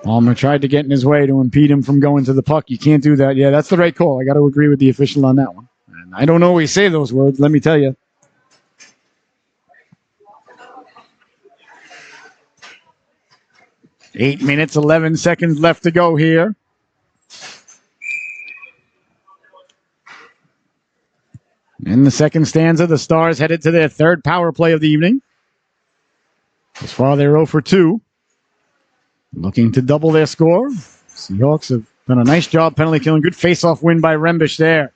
Palmer tried to get in his way to impede him from going to the puck. You can't do that. Yeah, that's the right call. I got to agree with the official on that one. And I don't always say those words, let me tell you. Eight minutes, 11 seconds left to go here. In the second stanza, the Stars headed to their third power play of the evening. As far, they're 0 for 2. Looking to double their score. Seahawks have done a nice job penalty killing. Good face-off win by Rembish there.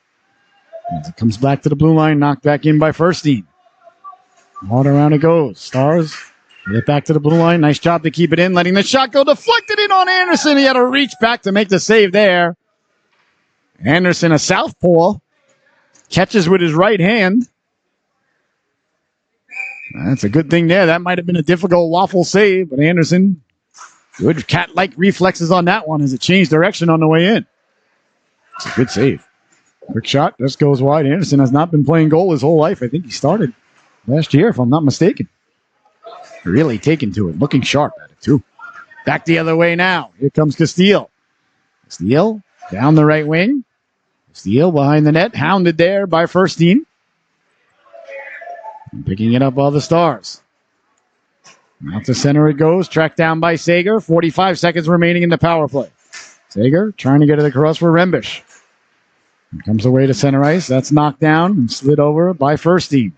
As it comes back to the blue line, knocked back in by Furstein. All around it goes. Stars get it back to the blue line. Nice job to keep it in, letting the shot go. Deflected in on Anderson. He had to reach back to make the save there. Anderson, a southpaw. Catches with his right hand. That's a good thing there. That might have been a difficult waffle save, but Anderson, good cat-like reflexes on that one as it changed direction on the way in. It's a good save. Quick shot, just goes wide. Anderson has not been playing goal his whole life. I think he started last year, if I'm not mistaken. Really taken to it, looking sharp at it, too. Back the other way now. Here comes Castile. Castile down the right wing. Steele behind the net, hounded there by Furstein. Picking it up all the Stars. Out to center it goes, tracked down by Sager. 45 seconds remaining in the power play. Sager trying to get it across for Rembish. Comes away to center ice. That's knocked down and slid over by Furstein.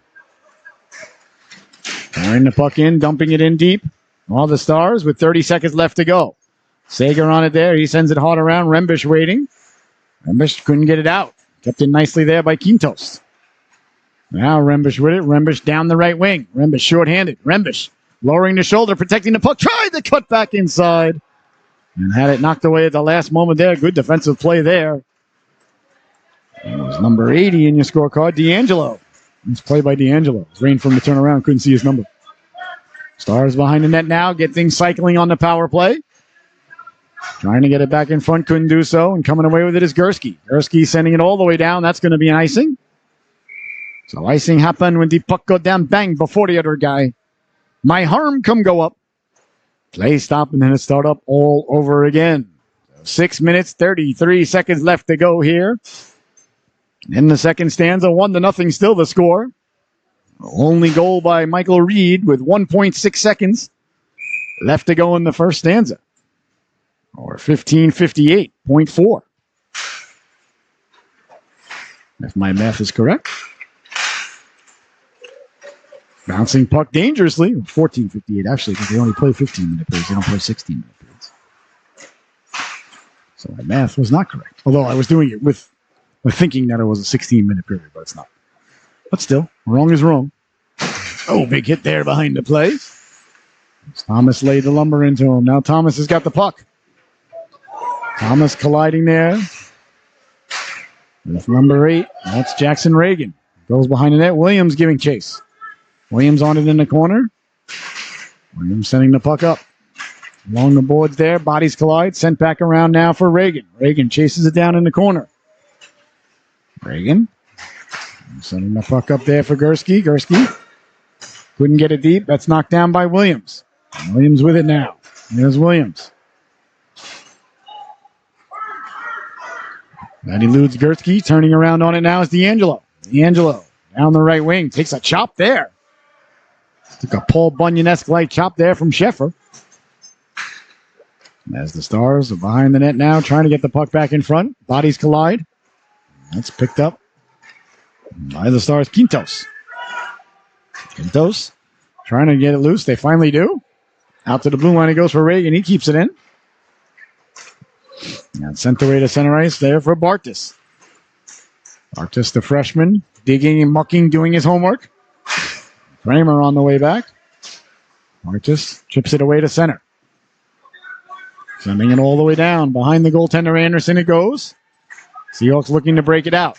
Carrying the puck in, dumping it in deep. All the Stars with 30 seconds left to go. Sager on it there. He sends it hard around. Rembish waiting. Rembish couldn't get it out. Kept it nicely there by Quintos. Now Rembish with it. Rembish down the right wing. Rembish shorthanded. Rembish lowering the shoulder, protecting the puck. Tried to cut back inside. And had it knocked away at the last moment there. Good defensive play there. It was number 80 in your scorecard, D'Angelo. It's play by D'Angelo. Rained from the turnaround. Couldn't see his number. Stars behind the net now. Get things cycling on the power play. Trying to get it back in front, couldn't do so, and coming away with it is Gursky. Gursky sending it all the way down. That's going to be an icing. So icing happened when the puck go down, bang, before the other guy. My harm come go up. Play stop, and then it start up all over again. 6 minutes, 33 seconds left to go here. In the second stanza, 1-0 still the score. Only goal by Michael Reed with 1.6 seconds left to go in the first stanza. Or 15:58.4. If my math is correct. Bouncing puck dangerously. 14:58 actually, because they only play 15-minute periods. They don't play 16-minute periods. So my math was not correct. Although I was doing it with We're thinking that it was a 16-minute period, but it's not. But still, wrong is wrong. Oh, big hit there behind the play. Thomas laid the lumber into him. Now Thomas has got the puck. Thomas colliding there with number 8. That's Jackson Reagan. Goes behind the net. Williams giving chase. Williams on it in the corner. Williams sending the puck up. Along the boards there. Bodies collide. Sent back around now for Reagan. Reagan chases it down in the corner. Reagan sending the puck up there for Gursky. Gursky couldn't get it deep. That's knocked down by Williams. Williams with it now. There's Williams. That eludes Gursky. Turning around on it now is D'Angelo. D'Angelo down the right wing. Takes a chop there. Took a Paul Bunyan-esque light chop there from Sheffer. As the Stars are behind the net now, trying to get the puck back in front. Bodies collide. That's picked up by the Stars. Quintos. Quintos trying to get it loose. They finally do. Out to the blue line it goes for Reagan. He keeps it in. And sent away to center ice there for Bartis. Bartis, the freshman, digging and mucking, doing his homework. Kramer on the way back. Bartis chips it away to center. Sending it all the way down. Behind the goaltender Anderson it goes. Seahawks looking to break it out.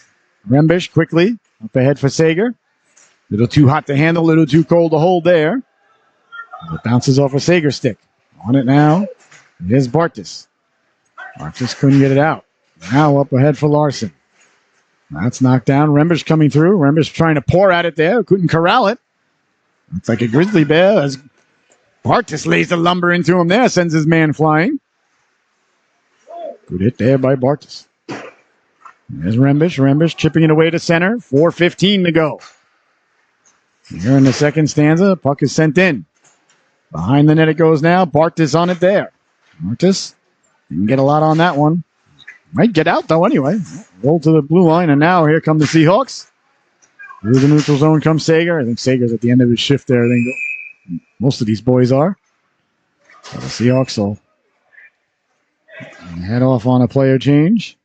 Rembish quickly up ahead for Sager. Little too hot to handle, little too cold to hold there. It bounces off a Sager stick. On it now. Here's Bartis. Bartis couldn't get it out. Now up ahead for Larson. That's knocked down. Rembish coming through. Rembish trying to pour at it there. Couldn't corral it. Looks like a grizzly bear as Bartis lays the lumber into him there. Sends his man flying. Good hit there by Bartis. There's Rembish. Rembish chipping it away to center. 4:15 to go. Here in the second stanza, puck is sent in. Behind the net it goes now. Bartis on it there. Bartis didn't get a lot on that one. Might get out though anyway. Roll to the blue line, and now here come the Seahawks. Through the neutral zone comes Sager. I think Sager's at the end of his shift there. I think most of these boys are. So the Seahawks will head off on a player change.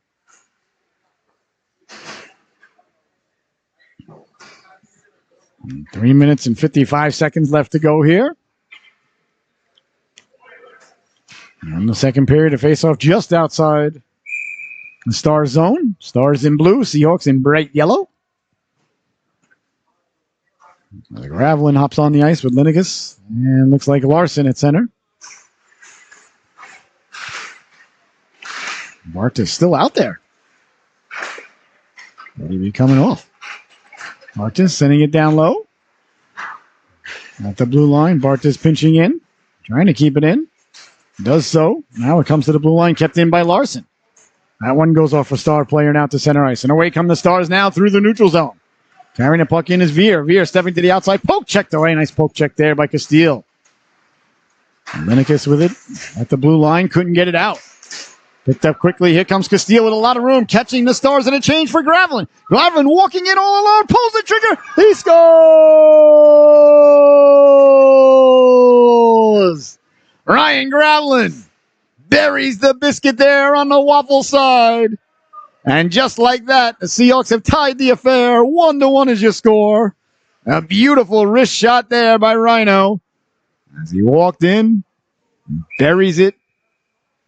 And 3 minutes and 55 seconds left to go here. And the second period, a face-off just outside the Stars zone. Stars in blue, Seahawks in bright yellow. Gravelin hops on the ice with Linegas. And looks like Larson at center. Bartis still out there. Will he be coming off? Bartis sending it down low. At the blue line, Bartis pinching in. Trying to keep it in. Does so. Now it comes to the blue line, kept in by Larson. That one goes off a Star player now to center ice. And away come the Stars now through the neutral zone. Carrying the puck in is Veer. Veer stepping to the outside. Poke checked away. Nice poke check there by Castile. Linekas with it at the blue line. Couldn't get it out. Picked up quickly. Here comes Castile with a lot of room. Catching the Stars and a change for Gravelin. Gravelin walking in all alone. Pulls the trigger. He scores! Ryan Gravelin buries the biscuit there on the waffle side. And just like that, the Seahawks have tied the affair. 1-1 is your score. A beautiful wrist shot there by Rhino. As he walked in, buries it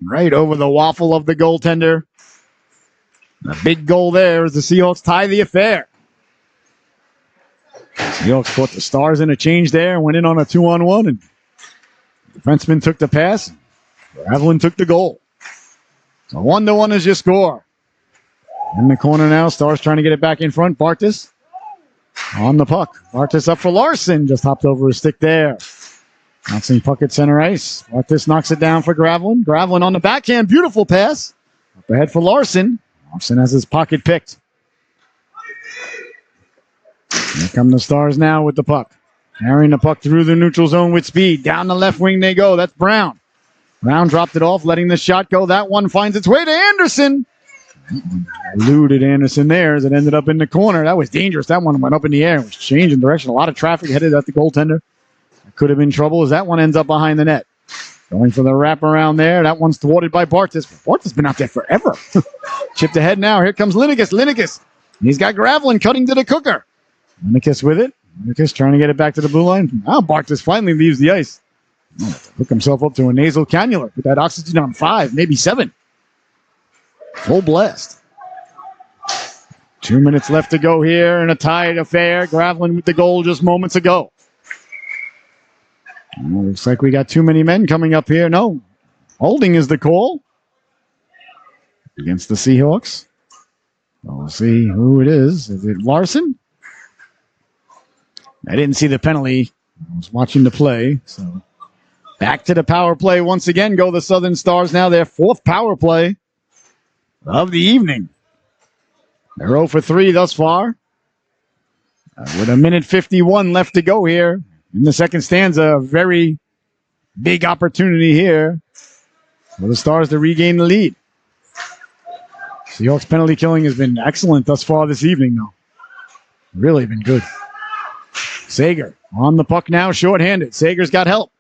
right over the waffle of the goaltender. A big goal there as the Seahawks tie the affair. Seahawks put the Stars in a change there and went in on a 2-on-1. And the defenseman took the pass. Gravelin took the goal. So 1-1 is your score. In the corner now, Stars trying to get it back in front. Bartis on the puck. Bartis up for Larson. Just hopped over his stick there. Bouncing puck at center ice. Bartis knocks it down for Gravelin. Gravelin on the backhand. Beautiful pass. Up ahead for Larson. Larson has his pocket picked. Here come the Stars now with the puck. Carrying the puck through the neutral zone with speed. Down the left wing they go. That's Brown. Brown dropped it off, letting the shot go. That one finds its way to Anderson. Eluded Anderson there as it ended up in the corner. That was dangerous. That one went up in the air and was changing direction. A lot of traffic headed at the goaltender. That could have been trouble as that one ends up behind the net. Going for the wraparound there. That one's thwarted by Bartas. Bartas been out there forever. Chipped ahead now. Here comes Linekas. Linekas. He's got Gravelin cutting to the cooker. Linekas with it. Linekas trying to get it back to the blue line. Now Bartas finally leaves the ice. Hook himself up to a nasal cannula. Put that oxygen on 5, maybe 7. Full blast. 2 minutes left to go here in a tied affair. Gravelin with the goal just moments ago. Looks like we got too many men coming up here. No. Holding is the call against the Seahawks. We'll see who it is. Is it Larson? I didn't see the penalty. I was watching the play. So back to the power play once again. Go the Southern Stars now. Their 4th power play of the evening. They're 0 for 3 thus far. With a minute 51 left to go here in the second stanza. A very big opportunity here for the Stars to regain the lead. Seahawks penalty killing has been excellent thus far this evening, though. Really been good. Sager on the puck now, shorthanded. Sager's got help.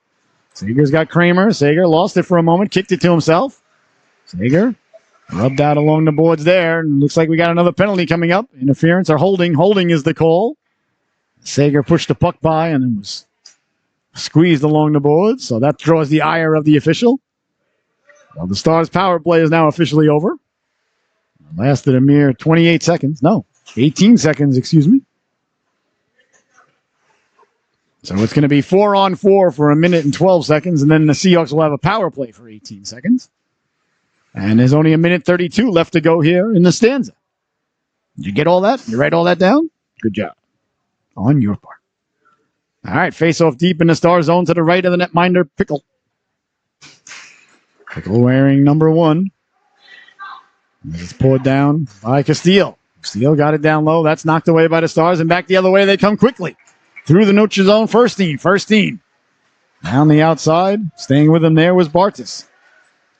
Sager's got Kramer. Sager lost it for a moment, kicked it to himself. Sager rubbed out along the boards there. And looks like we got another penalty coming up. Interference or holding. Holding is the call. Sager pushed the puck by and then was squeezed along the boards. So that draws the ire of the official. Well, the Stars' power play is now officially over. It lasted a mere 28 seconds. No, 18 seconds, excuse me. So it's going to be 4-on-4 for a minute and 12 seconds, and then the Seahawks will have a power play for 18 seconds. And there's only a minute 32 left to go here in the stanza. Did you get all that? You write all that down? Good job. On your part. All right, face off deep in the Star zone to the right of the netminder, Pickle. Pickle wearing number 1. It's poured down by Castile. Castile got it down low. That's knocked away by the Stars, and back the other way they come quickly. Through the neutral zone, first team. Down the outside, staying with him there was Bartas.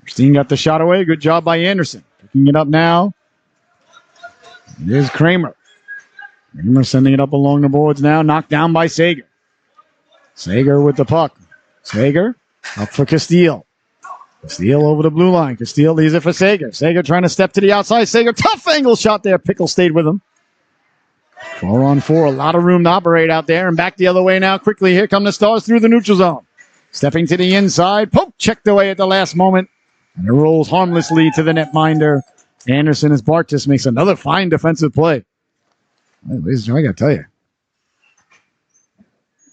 Steen got the shot away. Good job by Anderson. Picking it up now. There's Kramer. Kramer sending it up along the boards now. Knocked down by Sager. Sager with the puck. Sager up for Castile. Castile over the blue line. Castile leaves it for Sager. Sager trying to step to the outside. Sager, tough angle shot there. Pickle stayed with him. 4-on-4. A lot of room to operate out there. And back the other way now. Quickly, here come the Stars through the neutral zone. Stepping to the inside. Poke checked away at the last moment. And it rolls harmlessly to the netminder. Anderson as Bartas makes another fine defensive play. Hey, ladies and gentlemen, I got to tell you.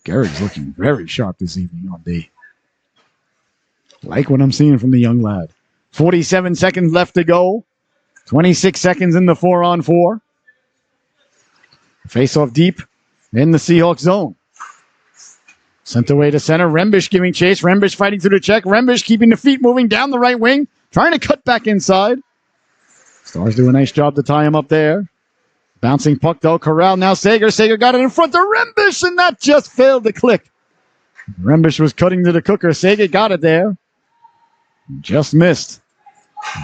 Garrett's looking very sharp this evening on D. Like what I'm seeing from the young lad. 47 seconds left to go. 26 seconds in the 4-on-4. Face off deep in the Seahawks zone. Sent away to center. Rembish giving chase. Rembish fighting through the check. Rembish keeping the feet moving down the right wing. Trying to cut back inside. Stars do a nice job to tie him up there. Bouncing puck though. Corral now Sager. Sager got it in front of Rembish and that just failed to click. Rembish was cutting to the cooker. Sager got it there. Just missed.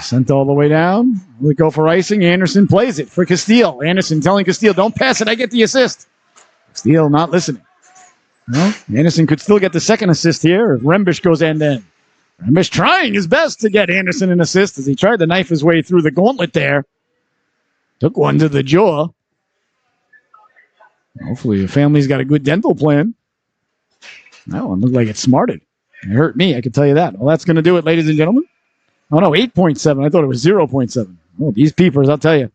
Sent all the way down. We go for icing. Anderson plays it for Castile. Anderson telling Castile, don't pass it. I get the assist. Castile not listening. Well, Anderson could still get the second assist here if Rembish goes end-to-end. Rembish trying his best to get Anderson an assist as he tried to knife his way through the gauntlet there. Took one to the jaw. Hopefully the family's got a good dental plan. That one looked like it smarted. It hurt me, I can tell you that. Well, that's going to do it, ladies and gentlemen. Oh, no, 8.7. I thought it was 0.7. Oh, these peepers, I'll tell you.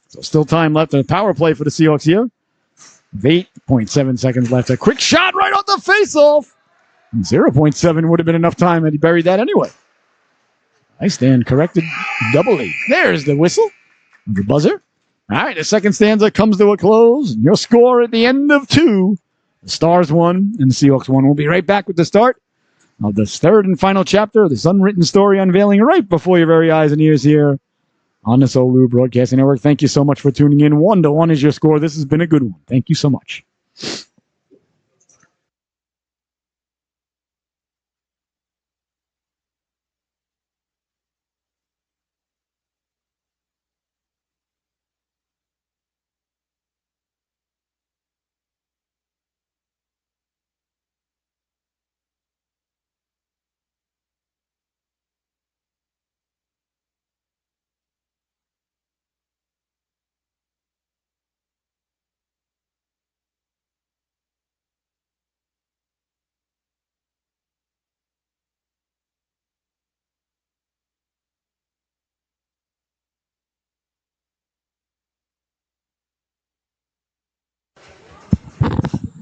So still time left in the power play for the Seahawks here. 8.7 seconds left. A quick shot right on the face-off. 0.7 would have been enough time had he buried that anyway. I stand corrected doubly. There's the whistle. The buzzer. All right, the second stanza comes to a close. Your score at the end of 2. The Stars won and the Seahawks won. We'll be right back with the start of the third and final chapter of this unwritten story unveiling right before your very eyes and ears here on the SoLu Broadcasting Network. Thank you so much for tuning in. 1-1 is your score. This has been a good one. Thank you so much.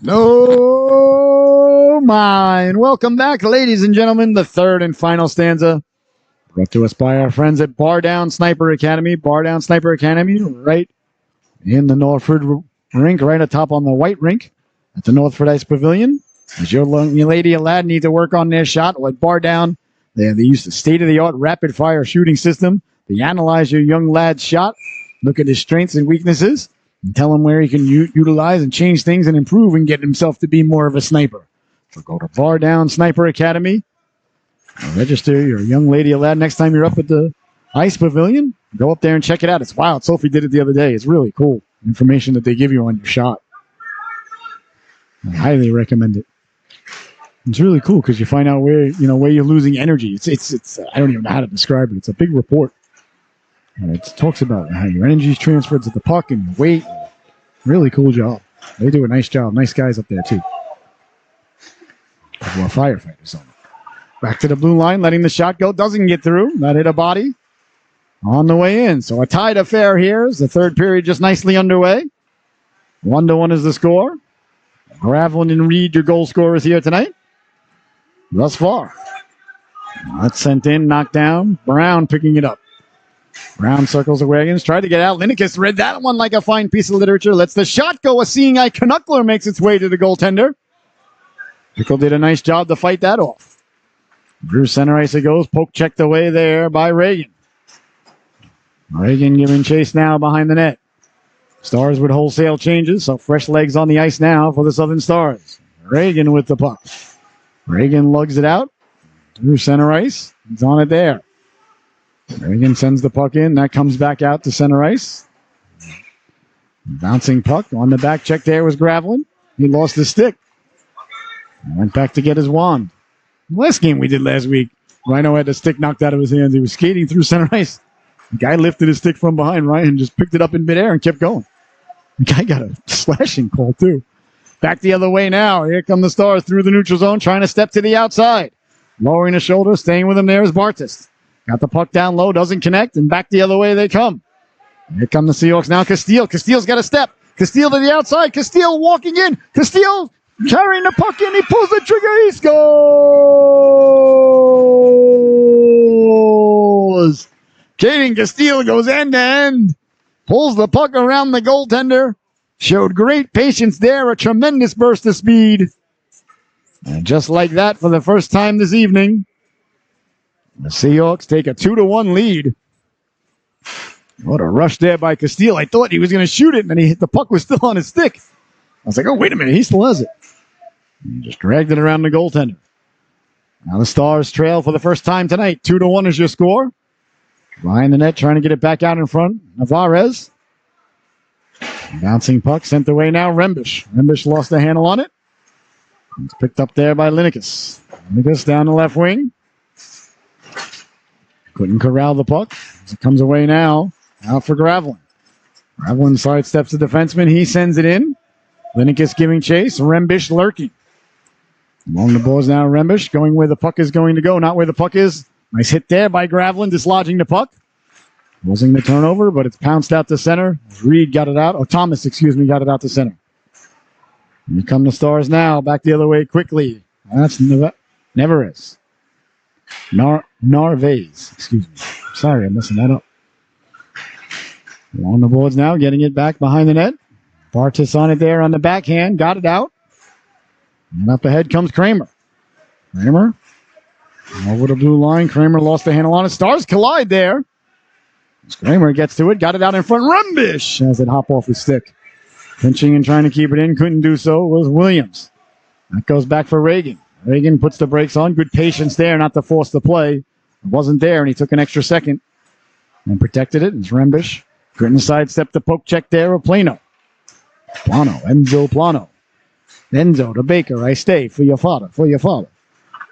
Oh, my. And welcome back, ladies and gentlemen. The third and final stanza brought to us by our friends at Bar Down Sniper Academy. Bar Down Sniper Academy, right in the Northford rink, right atop on the white rink at the Northford Ice Pavilion. As your lady or lad need to work on their shot, like Bar Down, they use the state-of-the-art rapid-fire shooting system. They analyze your young lad's shot, look at his strengths and weaknesses, and tell him where he can utilize and change things and improve and get himself to be more of a sniper. So go to Bar Down Sniper Academy. Register your young lady or lad next time you're up at the Ice Pavilion. Go up there and check it out. It's wild. Sophie did it the other day. It's really cool information that they give you on your shot. I highly recommend it. It's really cool because you find out where you're losing energy. It's I don't even know how to describe it. It's a big report. It talks about how your energy is transferred to the puck and your weight. Really cool job. They do a nice job. Nice guys up there, too. Couple of firefighters on it. Back to the blue line, letting the shot go. Doesn't get through. That hit a body on the way in. So a tied affair here as the third period just nicely underway. 1-1 is the score. Graveline and Reed, your goal scorers here tonight. Thus far. That's sent in, knocked down. Brown picking it up. Brown circles the wagons, tried to get out. Linekas read that one like a fine piece of literature. Lets the shot go. A seeing eye Canuckler makes its way to the goaltender. Pickle did a nice job to fight that off. Drew center ice it goes. Poke checked away there by Reagan. Reagan giving chase now behind the net. Stars with wholesale changes, so fresh legs on the ice now for the Southern Stars. Reagan with the puck. Reagan lugs it out. Drew center ice. He's on it there. Reagan sends the puck in. That comes back out to center ice. Bouncing puck on the back check there was Graveline. He lost his stick. Went back to get his wand. Last game we did last week, Rhino had the stick knocked out of his hands. He was skating through center ice. The guy lifted his stick from behind. Ryan just picked it up in midair and kept going. The guy got a slashing call, too. Back the other way now. Here come the Stars through the neutral zone, trying to step to the outside. Lowering his shoulder, staying with him there is Bartis. Got the puck down low, doesn't connect, and back the other way they come. Here come the Seahawks now. Castile. Castile's got a step. Castile to the outside. Castile walking in. Castile carrying the puck in. He pulls the trigger. He scores! Caden Castile goes end to end. Pulls the puck around the goaltender. Showed great patience there. A tremendous burst of speed. And just like that, for the first time this evening, the Seahawks take a 2-1 lead. What a rush there by Castile. I thought he was going to shoot it, and then the puck was still on his stick. I was like, oh, wait a minute, he still has it. He just dragged it around the goaltender. Now the Stars trail for the first time tonight. 2-1 is your score. Behind the net, trying to get it back out in front. Navarez. Bouncing puck, sent away now. Rembish. Rembish lost the handle on it. It's picked up there by Linekas. Linekas down the left wing. Couldn't corral the puck. As it comes away now. Out for Graveline. Graveline sidesteps the defenseman. He sends it in. Linekas giving chase. Rembish lurking. Along the boards now. Rembish going where the puck is going to go. Not where the puck is. Nice hit there by Graveline, dislodging the puck. Losing the turnover, but it's pounced out to center. Reed got it out. Oh, Thomas, got it out to center. Here come the Stars now. Back the other way quickly. That's Neverez. Narvaez. Excuse me. Sorry, I'm messing that up. Along the boards now, getting it back behind the net. Bartis on it there on the backhand. Got it out. And up ahead comes Kramer. Kramer. Over the blue line. Kramer lost the handle on it. Stars collide there. As Kramer gets to it. Got it out in front. Rumbish as it hop off his stick. Pinching and trying to keep it in. Couldn't do so. Was Williams. That goes back for Reagan. Reagan puts the brakes on. Good patience there not to force the play. It wasn't there, and he took an extra second and protected it. It's Rembish. Couldn't sidestep the poke check there of Plano. Enzo Plano. Enzo to Baker. I stay for your father.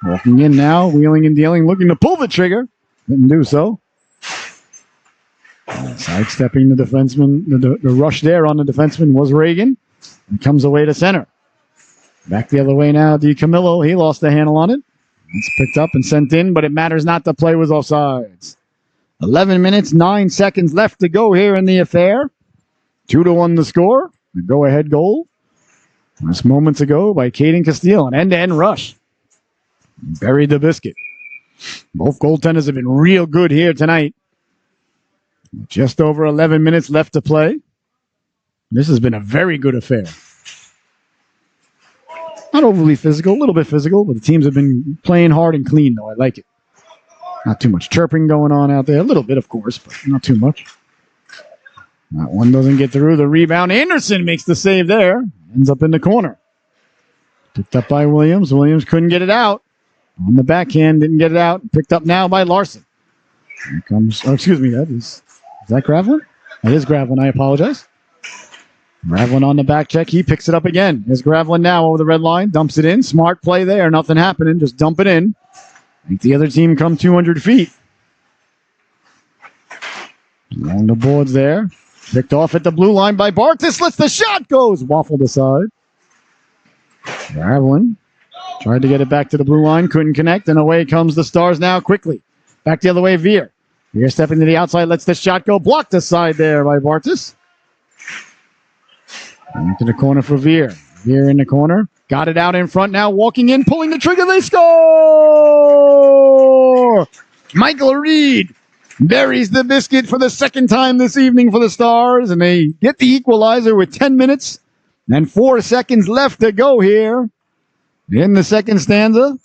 Walking in now, wheeling and dealing, looking to pull the trigger. Didn't do so. Sidestepping the defenseman. The rush there on the defenseman was Reagan. And comes away to center. Back the other way now, DiCamillo. He lost the handle on it. It's picked up and sent in, but it matters not. The play was offsides. 11 minutes, 9 seconds left to go here in the affair. 2-1 the score. The go-ahead goal Just moments ago by Caden Castile, an end-to-end rush. Buried the biscuit. Both goaltenders have been real good here tonight. Just over 11 minutes left to play. This has been a very good affair. Not overly physical, a little bit physical, but the teams have been playing hard and clean, though. I like it. Not too much chirping going on out there. A little bit, of course, but not too much. That one doesn't get through. The rebound. Anderson makes the save there. Ends up in the corner. Picked up by Williams. Williams couldn't get it out. On the backhand, didn't get it out. Picked up now by Larson. Here comes, is that Gravlin? That is Gravlin, I apologize. Gravlin on the back check. He picks it up again. Here's Gravlin now over the red line. Dumps it in. Smart play there. Nothing happening. Just dump it in. Make the other team come 200 feet. Along the boards there. Picked off at the blue line by Bartis. Lets the shot goes. Waffled aside. Gravlin tried to get it back to the blue line. Couldn't connect. And away comes the Stars now quickly. Back the other way, Veer. Veer stepping to the outside. Lets the shot go. Blocked aside there by Bartis. Into the corner for Veer. Veer in the corner. Got it out in front now. Walking in. Pulling the trigger. They score! Michael Reed buries the biscuit for the second time this evening for the Stars. And they get the equalizer with 10 minutes and 4 seconds left to go here in the second stanza.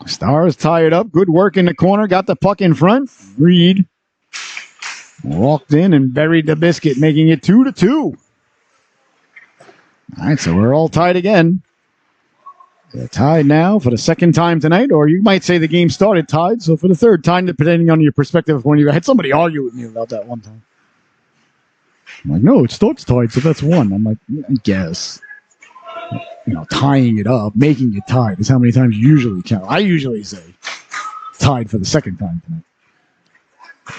Stars tied up. Good work in the corner. Got the puck in front. Reed walked in and buried the biscuit, making it 2-2. All right, so we're all tied again. They're tied now for the second time tonight, or you might say the game started tied, so for the third time, depending on your perspective. When you had somebody argue with me about that one time. I'm like, no, it starts tied, so that's one. I'm like, yeah, I guess. You know, tying it up, making it tied is how many times you usually count. I usually say tied for the second time tonight.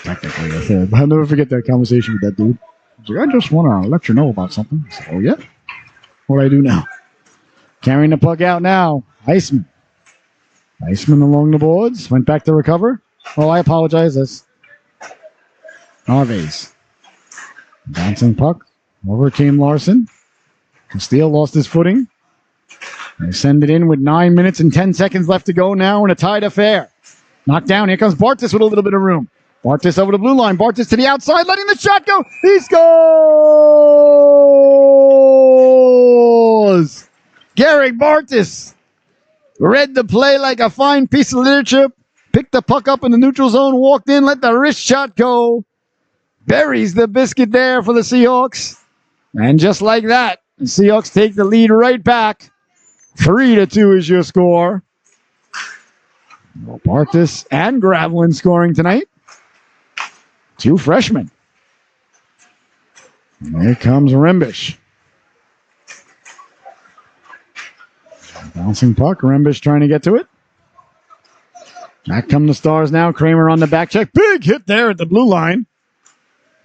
Technically, a third. But I'll never forget that conversation with that dude. He's like, I just want to let you know about something. I said, oh, yeah? What do I do now? Carrying the puck out now. Iceman. Iceman along the boards. Went back to recover. Oh, I apologize. That's Narvaez. Bouncing puck. Over came Larson. Castile lost his footing. They send it in with 9 minutes and 10 seconds left to go now in a tied affair. Knocked down. Here comes Bartis with a little bit of room. Bartis over the blue line. Bartis to the outside, letting the shot go. He scores! Garrick Bartis read the play like a fine piece of literature. Picked the puck up in the neutral zone, walked in, let the wrist shot go. Buries the biscuit there for the Seahawks. And just like that, the Seahawks take the lead right back. 3-2 is your score. Bartis and Gravlin scoring tonight. Two freshmen. And here comes Rembish. Bouncing puck. Rembish trying to get to it. Back come the Stars now. Kramer on the back check. Big hit there at the blue line.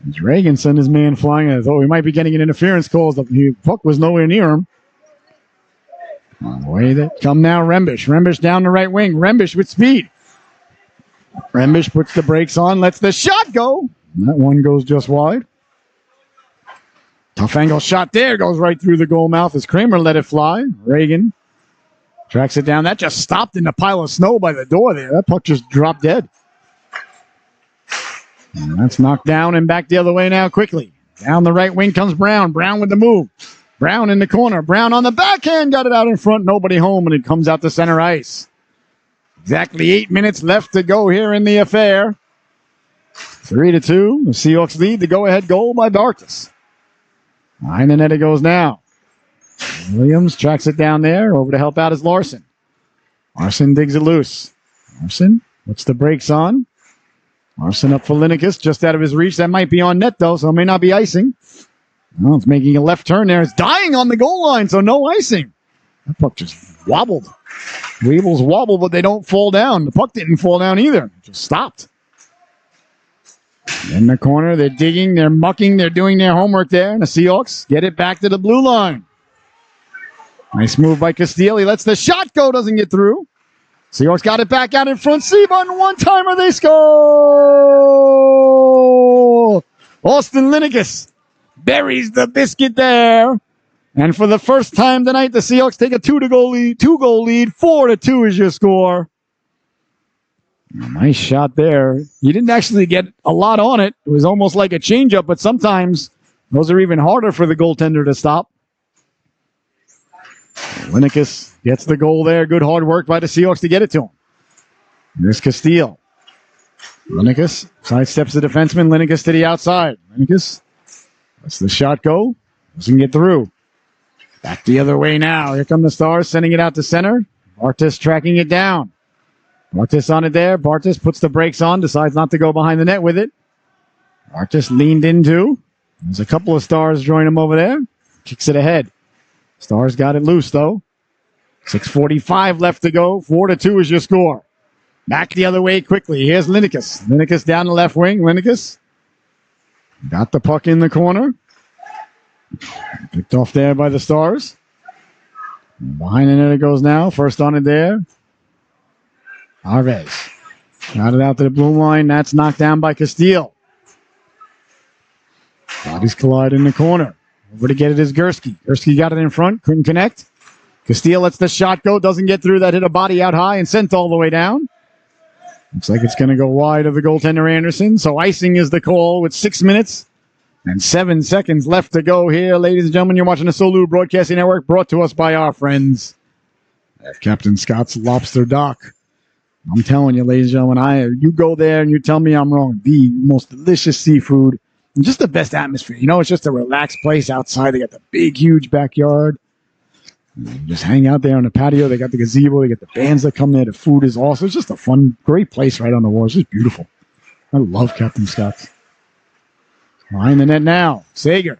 As Reagan sent his man flying. I thought we might be getting an interference call. The puck was nowhere near him. On the way that come now, Rembish. Rembish down the right wing. Rembish with speed. Rembish puts the brakes on, lets the shot go. That one goes just wide. Tough angle shot there. Goes right through the goal mouth as Kramer let it fly. Reagan tracks it down. That just stopped in the pile of snow by the door there. That puck just dropped dead. And that's knocked down and back the other way now quickly. Down the right wing comes Brown. Brown with the move. Brown in the corner. Brown on the backhand. Got it out in front. Nobody home, and it comes out to center ice. Exactly 8 minutes left to go here in the affair. 3-2. The Seahawks lead. The go-ahead goal by Bartis. Behind the net it goes now. Williams tracks it down there. Over to help out is Larson. Larson digs it loose. Larson puts the brakes on. Larson up for Linekas. Just out of his reach. That might be on net, though, so it may not be icing. Well, it's making a left turn there. It's dying on the goal line, so no icing. That puck just wobbled. Weebles wobble, but they don't fall down. The puck didn't fall down either. It just stopped. In the corner, they're digging, they're mucking, they're doing their homework there. And the Seahawks get it back to the blue line. Nice move by Castile. He lets the shot go, doesn't get through. Seahawks got it back out in front. Seabun, one-timer, they score! Austin Linekas buries the biscuit there. And for the first time tonight, the Seahawks take a two-goal lead. 4-2 is your score. Nice shot there. You didn't actually get a lot on it. It was almost like a changeup, but sometimes those are even harder for the goaltender to stop. Linekas gets the goal there. Good hard work by the Seahawks to get it to him. There's Castile. Linekas sidesteps the defenseman. Linekas to the outside. Linekas lets the shot go. Doesn't get through. Back the other way now. Here come the Stars, sending it out to center. Bartas tracking it down. Bartas on it there. Bartas puts the brakes on, decides not to go behind the net with it. Bartas leaned into. There's a couple of Stars join him over there. Kicks it ahead. Stars got it loose, though. 6:45 left to go. 4-2 is your score. Back the other way quickly. Here's Linekas. Linekas down the left wing. Linekas got the puck in the corner. Picked off there by the Stars. Behind the net it goes now. First on it there. Arvez. Got it out to the blue line. That's knocked down by Castile. Bodies collide in the corner. Over to get it is Gursky. Gursky got it in front. Couldn't connect. Castile lets the shot go. Doesn't get through. That hit a body out high and sent all the way down. Looks like it's going to go wide of the goaltender Anderson. So icing is the call with 6 minutes and 7 seconds left to go here. Ladies and gentlemen, you're watching the SoLu Broadcasting Network, brought to us by our friends at Captain Scott's Lobster Dock. I'm telling you, ladies and gentlemen, you go there and you tell me I'm wrong. The most delicious seafood and just the best atmosphere. You know, it's just a relaxed place outside. They got the big, huge backyard. You just hang out there on the patio. They got the gazebo. They got the bands that come there. The food is awesome. It's just a fun, great place right on the water. It's just beautiful. I love Captain Scott's. Behind the net now. Sager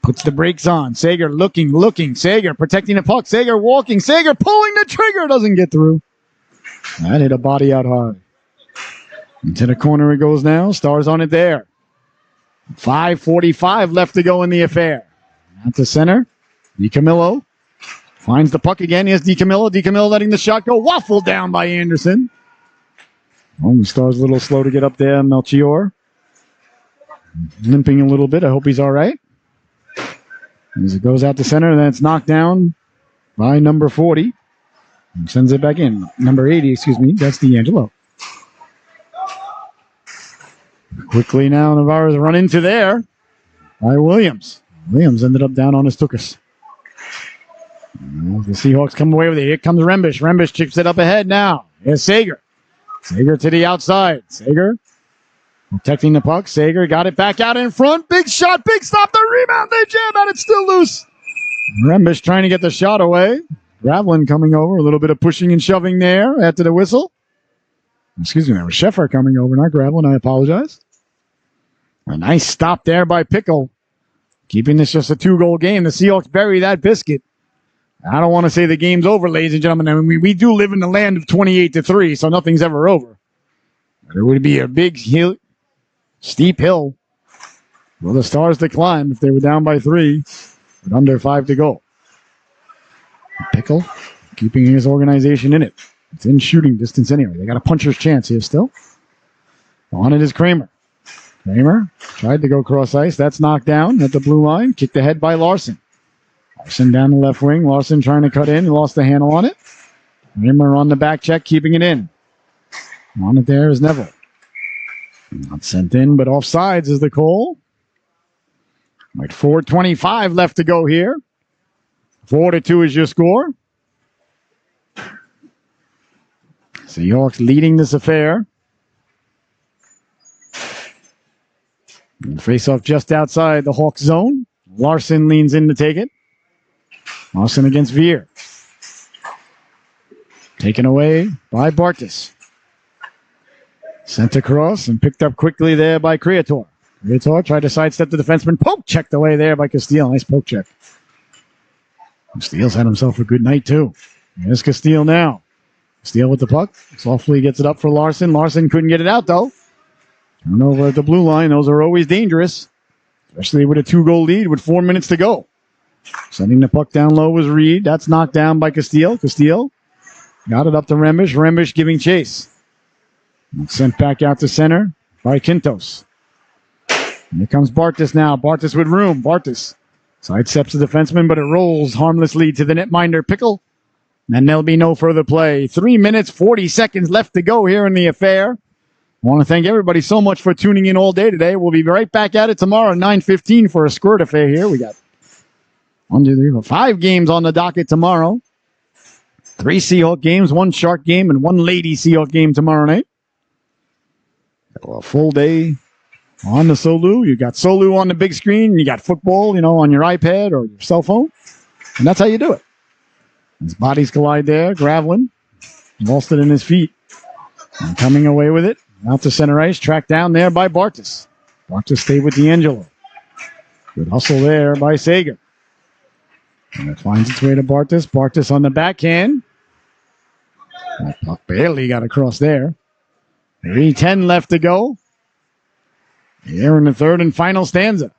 puts the brakes on. Sager looking. Sager protecting the puck. Sager walking. Sager pulling the trigger. Doesn't get through. That hit a body out high. Into the corner it goes now. Stars on it there. 5:45 left to go in the affair. At the center. DiCamillo finds the puck again. Here's DiCamillo. DiCamillo letting the shot go. Waffled down by Anderson. Oh, the Stars a little slow to get up there. Melchior limping a little bit. I hope he's all right. As it goes out to center, then it's knocked down by number 40. And sends it back in. Number 80, excuse me. That's D'Angelo. Quickly now, Navarro's run into there by Williams. Williams ended up down on his tuchus. The Seahawks come away with it. Here comes Rembish. Rembish chips it up ahead now. Here's Sager. Sager to the outside. Sager protecting the puck. Sager got it back out in front. Big shot, big stop. The rebound. They jam out. It's still loose. Rembish trying to get the shot away. Gravlin coming over. A little bit of pushing and shoving there after the whistle. Excuse me, that was Sheffer coming over, not Gravlin. I apologize. A nice stop there by Pickle. Keeping this just a 2-goal game. The Seahawks bury that biscuit. I don't want to say the game's over, ladies and gentlemen. I mean, we do live in the land of 28-3, so nothing's ever over. There would be a big hill, steep hill for the Stars to climb if they were down by 3 with under 5 to go. Pickle keeping his organization in it. It's in shooting distance anyway. They got a puncher's chance here still. On it is Kramer. Kramer tried to go cross ice. That's knocked down at the blue line. Kicked ahead by Larson. Larson down the left wing. Larson trying to cut in. He lost the handle on it. Kramer on the back check, keeping it in. On it there is Neville. Not sent in, but offsides is the call. Like 4:25 left to go here. 4-2 is your score. Seahawks leading this affair. Face off just outside the Hawks zone. Larson leans in to take it. Larson against Veer. Taken away by Bartas. Sent across and picked up quickly there by Creator. Creator tried to sidestep the defenseman. Poke checked away there by Castile. Nice poke check. Castile's had himself a good night too. There's Castile now. Castile with the puck. Softly gets it up for Larson. Larson couldn't get it out though. Turnover at the blue line. Those are always dangerous. Especially with a 2-goal lead with 4 minutes to go. Sending the puck down low was Reed. That's knocked down by Castile. Castile got it up to Rembish. Rembish giving chase. Sent back out to center by Quintos. And here comes Bartas now. Bartas with room. Bartas Sidesteps the defenseman, but it rolls harmlessly to the netminder, Pickle. And there'll be no further play. 3 minutes, 40 seconds left to go here in the affair. I want to thank everybody so much for tuning in all day today. We'll be right back at it tomorrow at 9:15 for a squirt affair here. We got 5 games on the docket tomorrow. 3 Seahawk games, 1 Shark game, and 1 Lady Seahawk game tomorrow night. A full day on the SoLu. You got SoLu on the big screen. You got football, on your iPad or your cell phone. And that's how you do it. His bodies collide there. Gravelin lost it in his feet. And coming away with it. Out to center ice. Tracked down there by Bartas. Bartas stayed with D'Angelo. Good hustle there by Sager. And it finds its way to Bartas. Bartas on the backhand. That puck barely got across there. 3:10 left to go. Here in the third and final stanza.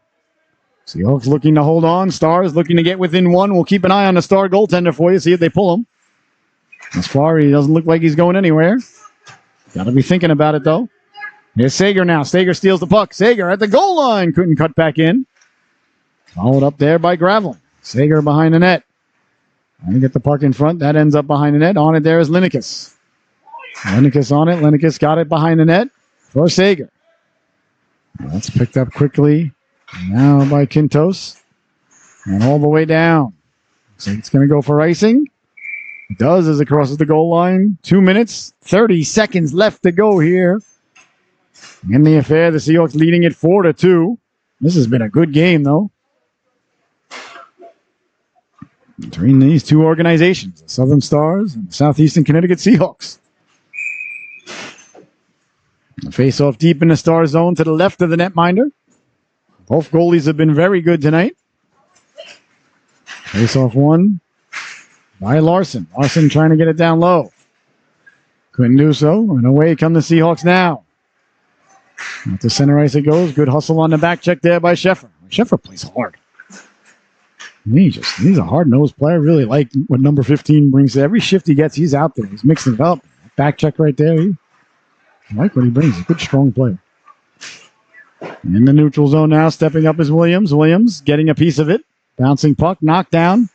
Seahawks looking to hold on. Stars looking to get within 1. We'll keep an eye on the Star goaltender for you, see if they pull him. As far, he doesn't look like he's going anywhere. Got to be thinking about it, though. Here's Sager now. Sager steals the puck. Sager at the goal line. Couldn't cut back in. Followed up there by Gravelin. Sager behind the net. Trying to get the puck in front. That ends up behind the net. On it there is Linekas. Linekas on it. Linekas got it behind the net for Sager. That's picked up quickly now by Quintos. And all the way down. So it's going to go for icing. It does as it crosses the goal line. 2 minutes, 30 seconds left to go here. In the affair, the Seahawks leading it 4-2. This has been a good game, though. Between these two organizations, the Southern Stars and the Southeastern Connecticut Seahawks. The face-off deep in the Star zone to the left of the netminder. Both goalies have been very good tonight. Face-off one by Larson. Larson trying to get it down low. Couldn't do so. And away come the Seahawks now. At the center ice it goes. Good hustle on the back check there by Sheffer. Sheffer plays hard. He's a hard-nosed player. Really like what number 15 brings to every shift he gets. He's out there. He's mixing it up. Back check right there. I like what he brings. He's a good, strong player. In the neutral zone now, stepping up is Williams. Williams getting a piece of it. Bouncing puck, knocked down.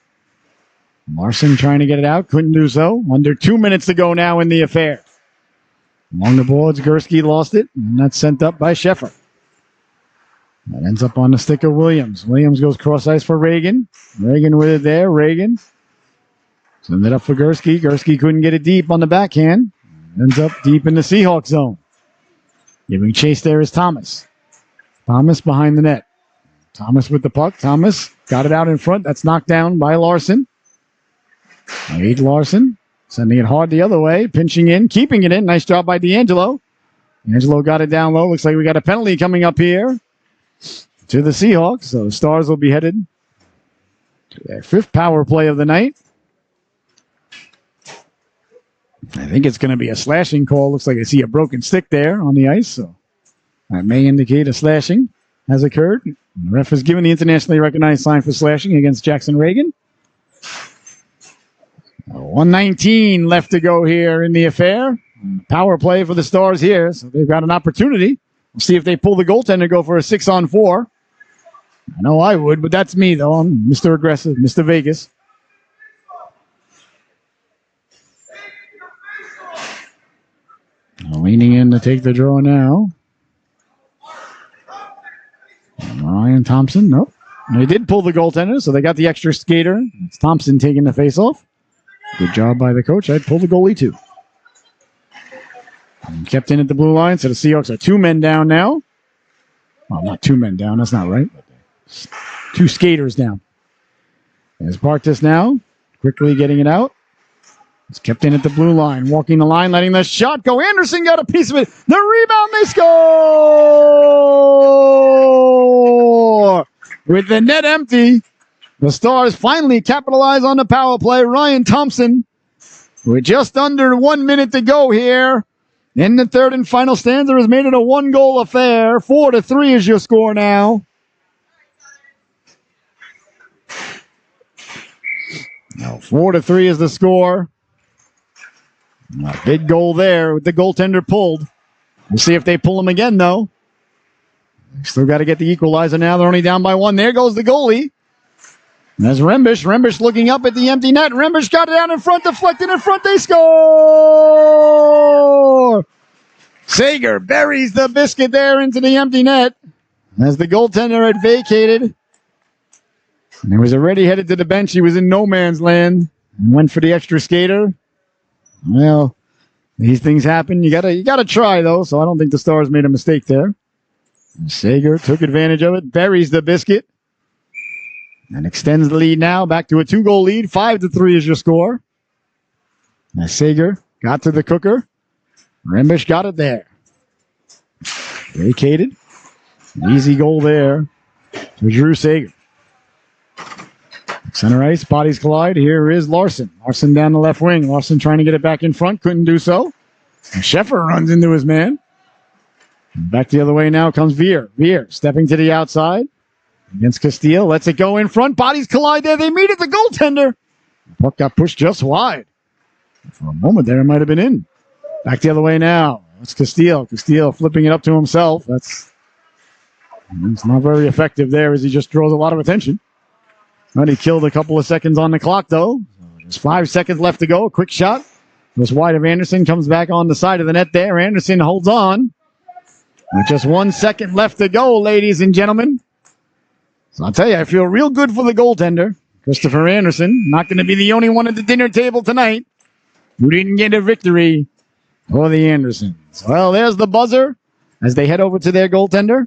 Larson trying to get it out. Couldn't do so. Under 2 minutes to go now in the affair. Along the boards, Gursky lost it. And that's sent up by Sheffer. That ends up on the stick of Williams. Williams goes cross ice for Reagan. Reagan with it there. Reagan. Send it up for Gursky. Gursky couldn't get it deep on the backhand. Ends up deep in the Seahawk zone. Giving chase there is Thomas. Thomas behind the net. Thomas with the puck. Thomas got it out in front. That's knocked down by Larson. Larson sending it hard the other way. Pinching in. Keeping it in. Nice job by D'Angelo. D'Angelo got it down low. Looks like we got a penalty coming up here to the Seahawks. So the Stars will be headed to their 5th power play of the night. I think it's going to be a slashing call. Looks like I see a broken stick there on the ice. So that may indicate a slashing has occurred. The ref has given the internationally recognized sign for slashing against Jackson Reagan. 1:19 left to go here in the affair. Power play for the Stars here. So they've got an opportunity. We'll see if they pull the goaltender, go for a 6-on-4. I know I would, but that's me, though. I'm Mr. Aggressive, Mr. Vegas. Leaning in to take the draw now. Ryan Thompson, nope. And they did pull the goaltender, so they got the extra skater. It's Thompson taking the face-off. Good job by the coach. I'd pull the goalie, too. And kept in at the blue line, so the Seahawks are 2 men down now. Well, not 2 men down. That's not right. 2 skaters down. There's Bartas now, quickly getting it out. It's kept in at the blue line, walking the line, letting the shot go. Anderson got a piece of it. The rebound, they score! With the net empty, the Stars finally capitalize on the power play. Ryan Thompson, with just under 1 minute to go here in the third and final stanza, has made it a 1-goal affair. 4-3 is your score now. Now 4-3 is the score. A big goal there with the goaltender pulled. We'll see if they pull him again, though. They still got to get the equalizer now. They're only down by 1. There goes the goalie. There's Rembish looking up at the empty net. Rembish got it down in front, deflected in front. They score! Sager buries the biscuit there into the empty net as the goaltender had vacated. And he was already headed to the bench. He was in no man's land and went for the extra skater. Well, these things happen. You gotta try though. So I don't think the Stars made a mistake there. And Sager took advantage of it, buries the biscuit, and extends the lead now back to a 2-goal lead. 5-3 is your score. As Sager got to the cooker, Rembish got it there. Vacated. Easy goal there to Drew Sager. Center ice, bodies collide. Here is Larson. Larson down the left wing. Larson trying to get it back in front. Couldn't do so. And Sheffer runs into his man. Back the other way now comes Veer. Veer stepping to the outside against Castile. Lets it go in front. Bodies collide there. They meet at the goaltender. The puck got pushed just wide. For a moment there, it might have been in. Back the other way now. That's Castile. Castile flipping it up to himself. It's not very effective there as he just draws a lot of attention. Well, he killed a couple of seconds on the clock, though. There's 5 seconds left to go. A quick shot. Goes wide of Anderson. Comes back on the side of the net there. Anderson holds on. With just 1 second left to go, ladies and gentlemen. So I'll tell you, I feel real good for the goaltender. Christopher Anderson. Not going to be the only one at the dinner table tonight who didn't get a victory for the Andersons. Well, there's the buzzer as they head over to their goaltender.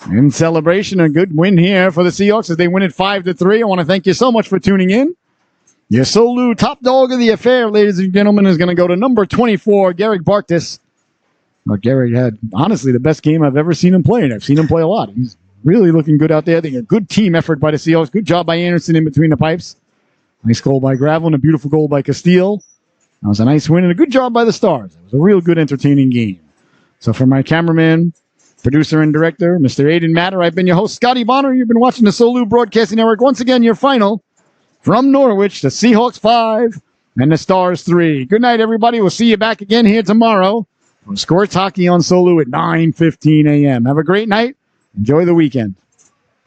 In celebration, a good win here for the Seahawks as they win it 5-3. I want to thank you so much for tuning in. Your SoLu top dog of the affair, ladies and gentlemen, is going to go to number 24, Garrick Barktis. Well, Garrick had, honestly, the best game I've ever seen him play, and I've seen him play a lot. He's really looking good out there. I think a good team effort by the Seahawks. Good job by Anderson in between the pipes. Nice goal by Gravel and a beautiful goal by Castile. That was a nice win and a good job by the Stars. It was a real good, entertaining game. So for my cameraman, producer, and director, Mr. Aiden Matter, I've been your host, Scotty Bonner. You've been watching the SoLu Broadcasting Network. Once again, your final from Norwich, the Seahawks 5 and the Stars 3. Good night, everybody. We'll see you back again here tomorrow for Scorch Hockey on SoLu at 9:15 a.m. Have a great night. Enjoy the weekend.